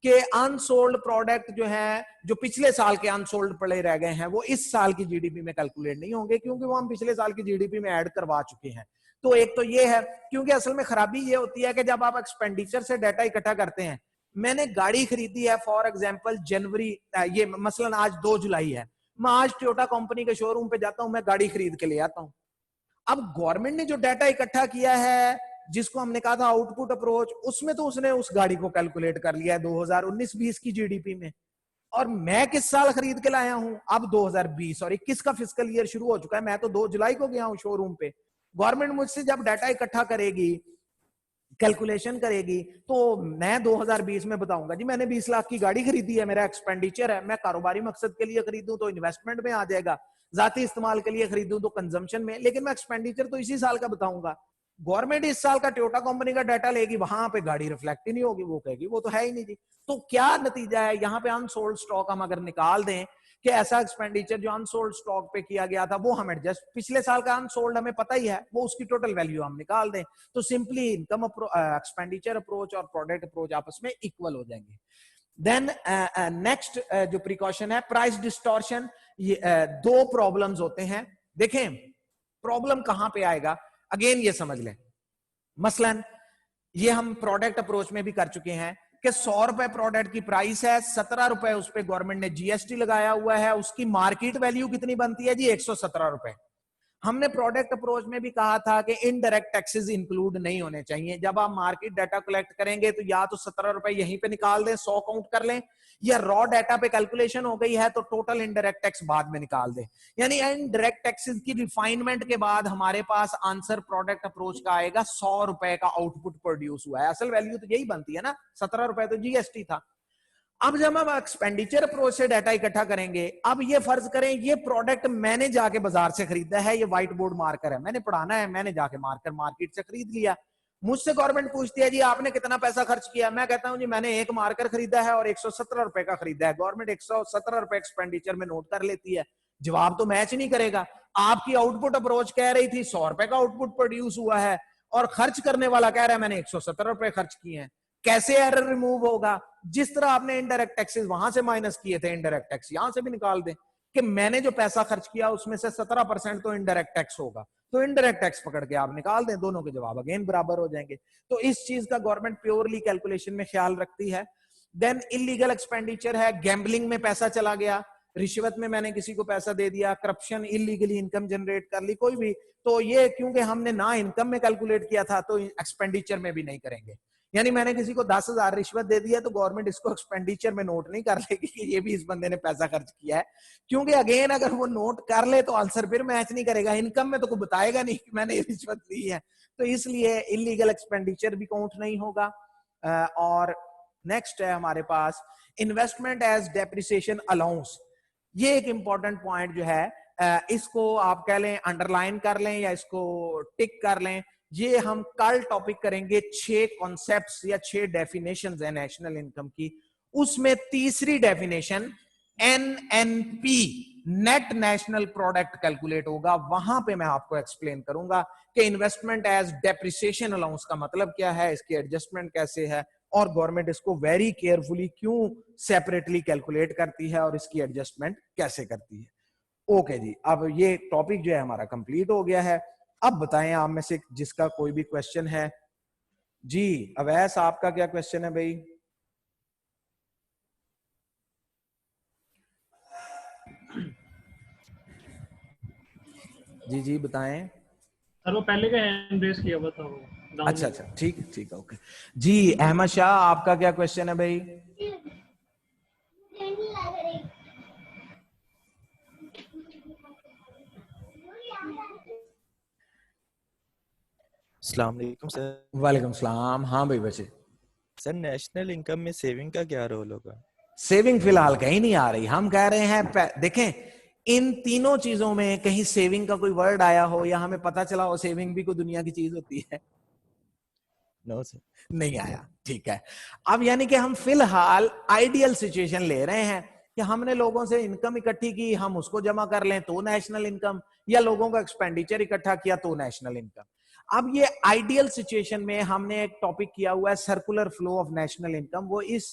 कि अनसोल्ड प्रोडक्ट जो है, जो पिछले साल के अनसोल्ड पड़े रह गए हैं, वो इस साल की जीडीपी में कैलकुलेट नहीं होंगे, क्योंकि वो हम पिछले साल की जीडीपी में ऐड करवा चुके हैं। तो एक तो ये है, क्योंकि असल में खराबी ये होती है कि जब आप एक्सपेंडिचर से डाटा इकट्ठा करते हैं, मैंने गाड़ी खरीदी है फॉर एग्जांपल जनवरी, ये मसलन आज 2 जुलाई है, मैं आज टोयोटा कंपनी के शोरूम पे जाता हूं, मैं गाड़ी खरीद के ले आता हूं। अब गवर्नमेंट ने जो डाटा इकट्ठा किया है, जिसको हमने कहा था आउटपुट अप्रोच, उसमें तो उसने उस गाड़ी को कैलकुलेट कर लिया है 2019-20 की जीडीपी में, और मैं किस साल खरीद के लाया हूं, अब 2020 और 21 का फिस्कल ईयर शुरू हो चुका है, मैं तो 2 जुलाई को गया हूं शोरूम पे। गवर्नमेंट मुझसे जब डाटा इकट्ठा करेगी, कैलकुलेशन करेगी, तो मैं 2020 में बताऊंगा जी मैंने 20 लाख की गाड़ी खरीदी है, मेरा एक्सपेंडिचर है, मैं कारोबारी मकसद के लिए खरीदूं तो इन्वेस्टमेंट में आ जाएगा, जाती इस्तेमाल के लिए खरीदूं तो कंजम्पशन में, लेकिन मैं एक्सपेंडिचर तो इसी साल का बताऊंगा। गवर्नमेंट इस साल का टोयोटा कंपनी का डाटा लेगी, वहां पे गाड़ी रिफ्लेक्ट ही नहीं होगी, वो कहेगी वो तो है ही नहीं जी। तो क्या नतीजा है, यहाँ पे अनसोल्ड स्टॉक हम अगर निकाल दें कि ऐसा एक्सपेंडिचर जो अनसोल्ड स्टॉक पे किया गया था वो हम एडजस्ट, पिछले साल का अनसोल्ड हमें पता ही है, वो उसकी टोटल वैल्यू हम निकाल दें, तो सिंपली इनकम एक्सपेंडिचर अप्रोच और प्रोडक्ट अप्रोच आपस में इक्वल हो जाएंगे। देन नेक्स्ट जो प्रिकॉशन है प्राइस डिस्टॉर्शन। ये दो प्रॉब्लम्स होते हैं। देखें प्रॉब्लम कहां पे आएगा, अगेन ये समझ लें, मसलन ये हम प्रोडक्ट अप्रोच में भी कर चुके हैं कि 100 रुपए प्रोडक्ट की प्राइस है, 17 रुपए उस पर गवर्नमेंट ने जीएसटी लगाया हुआ है, उसकी मार्केट वैल्यू कितनी बनती है जी 117 रुपए। हमने प्रोडक्ट अप्रोच में भी कहा था कि इनडायरेक्ट टैक्सेस इंक्लूड नहीं होने चाहिए। जब आप मार्केट डाटा कलेक्ट करेंगे तो या तो 17 रुपए यहीं पे निकाल दें, 100 काउंट कर लें, या रॉ डाटा पे कैलकुलेशन हो गई है तो टोटल इनडायरेक्ट टैक्स बाद में निकाल दें। यानी इनडायरेक्ट टैक्सेस की रिफाइनमेंट के बाद हमारे पास आंसर प्रोडक्ट अप्रोच का आएगा 100 रुपए का आउटपुट प्रोड्यूस हुआ है। असल वैल्यू तो यही बनती है ना, 17 रुपए तो जीएसटी था। अब जब हम एक्सपेंडिचर अप्रोच से डाटा इकट्ठा करेंगे, अब ये फर्ज करें ये प्रोडक्ट मैंने जाके बाजार से खरीदा है, ये व्हाइट बोर्ड मार्कर है, मैंने पढ़ाना है, मैंने जाके मार्कर मार्केट से खरीद लिया। मुझसे गवर्नमेंट पूछती है जी आपने कितना पैसा खर्च किया, मैं कहता हूं जी मैंने एक मार्कर खरीदा है और 117 रुपए का खरीदा है। गवर्नमेंट 117 रुपए एक्सपेंडिचर में नोट कर लेती है, जवाब तो मैच नहीं करेगा। आपकी आउटपुट अप्रोच कह रही थी 100 रुपए का आउटपुट प्रोड्यूस हुआ है और खर्च करने वाला कह रहा है मैंने 117 रुपए खर्च किए हैं। कैसे एरर रिमूव होगा, जिस तरह आपने इनडायरेक्ट टैक्सेस वहां से माइनस किए थे, इनडायरेक्ट टैक्स यहां से भी निकाल दें कि मैंने जो पैसा खर्च किया उसमें से 17% तो इनडायरेक्ट टैक्स होगा, तो इनडायरेक्ट टैक्स पकड़ के आप निकाल दें, दोनों के जवाब अगेन बराबर हो जाएंगे। तो इस चीज का गवर्नमेंट प्योरली कैलकुलेशन में ख्याल रखती है। देन इलीगल एक्सपेंडिचर है, गैम्बलिंग में पैसा चला गया, रिश्वत में मैंने किसी को पैसा दे दिया, करप्शन, इलीगली इनकम जनरेट कर ली कोई भी, तो ये क्योंकि हमने ना इनकम में कैलकुलेट किया था तो एक्सपेंडिचर में भी नहीं करेंगे। यानी मैंने किसी को 10,000 रिश्वत दे दिया तो गवर्नमेंट इसको एक्सपेंडिचर में नोट नहीं कर लेगी कि ये भी इस बंदे ने पैसा खर्च किया है, क्योंकि अगेन अगर वो नोट कर ले तो आंसर फिर मैच नहीं करेगा, इनकम में तो कोई बताएगा नहीं कि मैंने रिश्वत ली है, तो इसलिए इलीगल एक्सपेंडिचर भी काउंट नहीं होगा। और नेक्स्ट है हमारे पास इन्वेस्टमेंट एज डेप्रिसिएशन अलाउंस। ये एक इंपॉर्टेंट पॉइंट जो है, इसको आप कह लें अंडरलाइन कर लें या इसको टिक कर लें। ये हम कल टॉपिक करेंगे, 6 कॉन्सेप्ट्स या 6 डेफिनेशंस है नेशनल इनकम की, उसमें तीसरी definition NNP net national product calculate होगा, वहां पे मैं आपको एक्सप्लेन करूंगा कि इन्वेस्टमेंट एज डेप्रिसिएशन अलाउंस का मतलब क्या है, इसकी एडजस्टमेंट कैसे है और गवर्नमेंट इसको वेरी केयरफुली क्यों सेपरेटली कैलकुलेट करती है और इसकी एडजस्टमेंट कैसे करती है। ओके जी, अब ये टॉपिक जो है हमारा कंप्लीट हो गया है। अब बताएं आप में से जिसका कोई भी क्वेश्चन है। जी अवैस, आपका क्या क्वेश्चन है भाई? जी जी बताएं। सर वो पहले का हैंड रेस किया हुआ था वो। अच्छा अच्छा, ठीक है ओके। जी अहमद शाह, आपका क्या क्वेश्चन है भाई? अस्सलाम वालेकुम सर। वालेकुम सलाम। हाँ भाई बच्चे। सर नेशनल इनकम में सेविंग का क्या रोल होगा? सेविंग फिलहाल कहीं नहीं आ रही, हम कह रहे हैं देखें इन तीनों चीजों में कहीं सेविंग का कोई वर्ड आया हो या हमें पता चला हो सेविंग भी कोई दुनिया की चीज होती है? नो सर, नहीं आया, ठीक है। अब यानी कि हम फिलहाल आइडियल सिचुएशन ले रहे हैं कि हमने लोगों से इनकम इकट्ठी की, हम उसको जमा कर लें तो नेशनल इनकम, या लोगों का एक्सपेंडिचर इकट्ठा किया तो नेशनल इनकम। अब ये आइडियल सिचुएशन में हमने एक टॉपिक किया हुआ है circular flow of national income, वो इस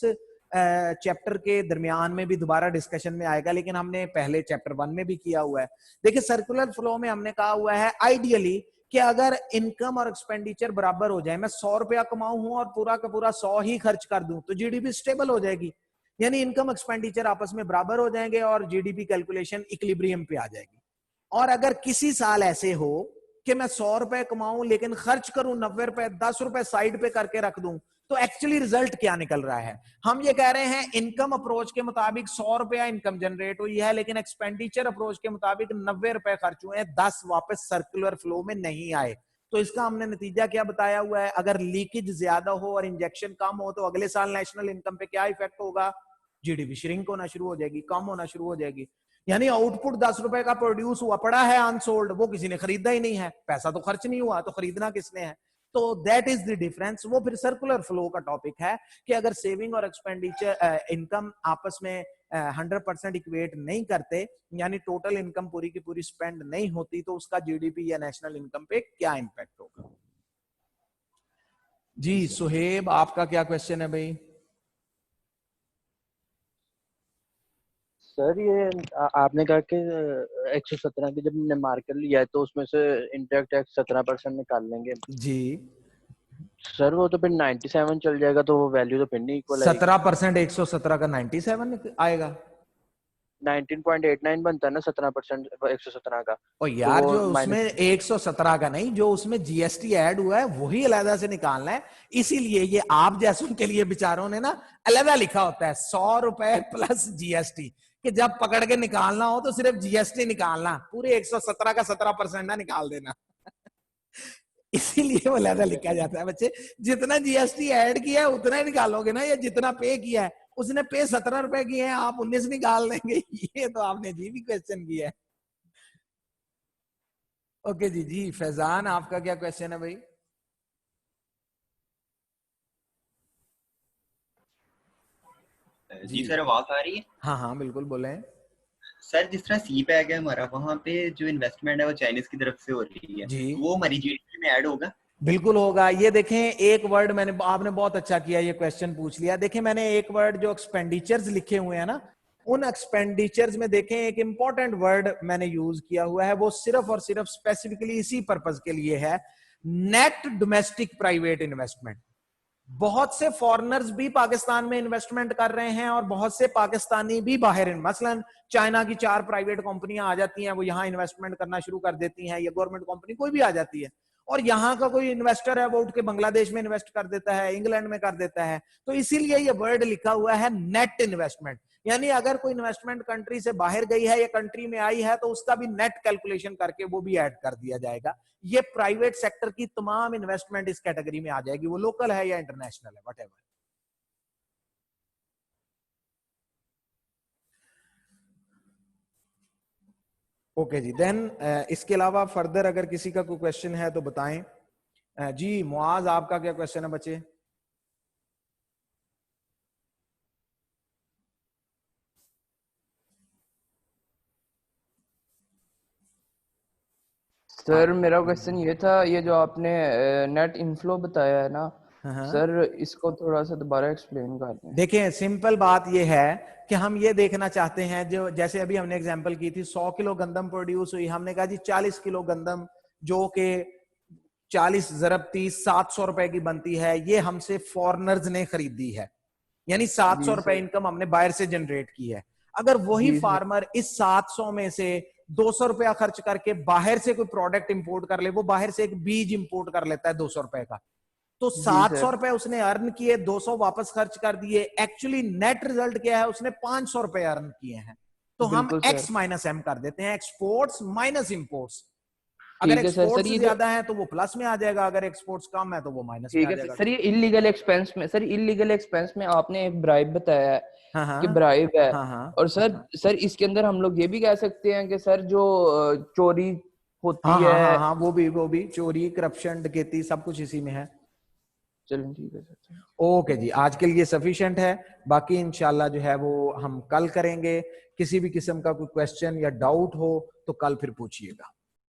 चैप्टर के दरमियान में भी दोबारा डिस्कशन में आएगा, लेकिन हमने पहले चैप्टर 1 में भी किया हुआ है। देखिए सर्कुलर फ्लो में हमने कहा हुआ है आइडियली कि अगर इनकम और एक्सपेंडिचर बराबर हो जाए, मैं 100 रुपया कमाऊं हूं और पूरा का पूरा 100 ही खर्च कर दूं, तो जीडीपी स्टेबल हो जाएगी, यानी इनकम एक्सपेंडिचर आपस में बराबर हो जाएंगे और जीडीपी कैलकुलेशन इक्विलिब्रियम पे आ जाएगी। और अगर किसी साल ऐसे हो कि मैं 100 रुपए कमाऊं लेकिन खर्च करूं 90 रुपए, 10 रुपए साइड पे करके रख दूं, तो एक्चुअली रिजल्ट क्या निकल रहा है? हम ये कह रहे हैं इनकम अप्रोच के मुताबिक 100 रुपया इनकम जनरेट हुई है, लेकिन एक्सपेंडिचर अप्रोच के मुताबिक 90 रुपए खर्च हुए हैं, 10 वापस सर्कुलर फ्लो में नहीं आए। तो इसका हमने नतीजा क्या बताया हुआ है? अगर लीकेज ज्यादा हो और इंजेक्शन कम हो तो अगले साल नेशनल इनकम पे क्या इफेक्ट होगा? जीडीपी श्रिंक होना शुरू हो जाएगी, कम होना शुरू हो जाएगी। यानी आउटपुट 10 रुपए का प्रोड्यूस हुआ पड़ा है अनसोल्ड, वो किसी ने खरीदा ही नहीं है, पैसा तो खर्च नहीं हुआ, तो खरीदना किसने है? तो दैट इज द डिफरेंस। वो फिर सर्कुलर फ्लो का टॉपिक है कि अगर सेविंग और एक्सपेंडिचर इनकम आपस में 100% इक्वेट नहीं करते, यानी टोटल इनकम पूरी की पूरी स्पेंड नहीं होती, तो उसका जीडीपी या नेशनल इनकम पे क्या इंपैक्ट होगा? जी सुहेब, आपका क्या क्वेश्चन है भाई? सर ये आपने कहा कि 117 की जब हमने मार्केट लिया है तो उसमें से इंटरेस्ट टैक्स 17% निकाल लेंगे जी सर, वो तो फिर 97 चल जाएगा, तो वो वैल्यू तो फिर नहीं इक्वल आएगी। 17% 117 का 97 आएगा, 19.89 बनता है ना 17% 117 का। और यार तो जो उसमें 117 का नहीं, जो उसमें जीएसटी ऐड हुआ है वही अलग से निकालना है। इसीलिए ये आप जैसों के लिए बेचारों ने ना अलग लिखा होता है 100 रुपए प्लस जीएसटी, कि जब पकड़ के निकालना हो तो सिर्फ जीएसटी निकालना, पूरे 117 का 17% ना निकाल देना। इसीलिए वो अलग लिखा जाता है बच्चे, जितना जीएसटी ऐड किया है उतना ही निकालोगे ना, या जितना पे किया है, उसने पे 17 रुपए किए हैं, आप 19 निकाल देंगे। ये तो आपने जी भी क्वेश्चन किया है। ओके जी। जी फैजान, आपका क्या क्वेश्चन है भाई? जी सर, आवाज आ रही है? हाँ हाँ बिल्कुल, बोले सर। जिस तरह सी पैक है हमारा, वहाँ पे जो इन्वेस्टमेंट है वो चाइनीज की तरफ से हो रही है जी, वो हमारी जीडीपी में ऐड होगा? बिल्कुल होगा। ये देखें एक वर्ड मैंने, आपने बहुत अच्छा किया ये क्वेश्चन पूछ लिया। देखें मैंने एक वर्ड जो एक्सपेंडिचर्स लिखे हुए हैं ना, उन एक्सपेंडिचर्स में देखें एक इंपॉर्टेंट वर्ड मैंने यूज किया हुआ है, वो सिर्फ और सिर्फ स्पेसिफिकली इसी पर्पज के लिए है, नेट डोमेस्टिक प्राइवेट इन्वेस्टमेंट। बहुत से फॉरेनर्स भी पाकिस्तान में इन्वेस्टमेंट कर रहे हैं और बहुत से पाकिस्तानी भी बाहर, मसलन चाइना की 4 प्राइवेट कंपनियां आ जाती हैं, वो यहां इन्वेस्टमेंट करना शुरू कर देती हैं, या गवर्नमेंट कंपनी कोई भी आ जाती है, और यहाँ का कोई इन्वेस्टर है वो उठ के बांग्लादेश में इन्वेस्ट कर देता है, इंग्लैंड में कर देता है। तो इसीलिए ये वर्ड लिखा हुआ है नेट इन्वेस्टमेंट, यानी अगर कोई इन्वेस्टमेंट कंट्री से बाहर गई है या कंट्री में आई है तो उसका भी नेट कैलकुलेशन करके वो भी ऐड कर दिया जाएगा। ये प्राइवेट सेक्टर की तमाम इन्वेस्टमेंट इस कैटेगरी में आ जाएगी, वो लोकल है या इंटरनेशनल है, व्हाटएवर। ओके जी। देन इसके अलावा फर्दर अगर किसी का कोई क्वेश्चन है तो बताएं। जी मुआज, आपका क्या क्वेश्चन है बच्चे? सर मेरा क्वेश्चन ये था, ये जो आपने नेट इनफ्लो बताया है ना सर, इसको थोड़ा सा दोबारा एक्सप्लेन कर दें। देखिए सिंपल बात ये है कि हम ये देखना चाहते हैं, जो जैसे अभी हमने एग्जांपल की थी 100 किलो गंदम प्रोड्यूस हुई, हमने कहा जी 40 किलो गंदम जो कि 40 ज़रब 30 700 रुपए की बनती है, ये हमसे फॉरेनर्स ने खरीदी है, यानी 700 रुपए इनकम हमने बाहर से जनरेट की है। अगर वही फार्मर इस 700 में से 200 रुपया खर्च करके बाहर से कोई प्रोडक्ट इंपोर्ट कर ले, वो बाहर से एक बीज इंपोर्ट कर लेता है 200 रुपए का, तो 700 रुपए उसने अर्न किए, 200 वापस खर्च कर दिए, एक्चुअली नेट रिजल्ट क्या है, उसने 500 रुपए अर्न किए हैं। तो हम एक्स माइनस एम कर देते हैं, एक्सपोर्ट्स माइनस इंपोर्ट्स। अगर एक्सपोर्ट्स ज्यादा है तो वो प्लस में आ जाएगा, अगर एक्सपोर्ट्स कम है तो वो माइनस में आ जाएगा। सर ये इलीगल एक्सपेंस में, सर इलीगल एक्सपेंस में आपने एक ब्राइब बताया है कि ब्राइब है, और सर इसके अंदर हम लोग ये भी कह सकते हैं कि सर जो चोरी होती है, वो भी चोरी, करप्शन, डकैती सब कुछ इसी में है। चलिए ठीक है सर। ओके जी, आज के लिए सफिशिएंट है, बाकी इंशाल्लाह जो है वो हम कल करेंगे। किसी भी किस्म का कोई क्वेश्चन या डाउट हो तो कल फिर पूछिएगा।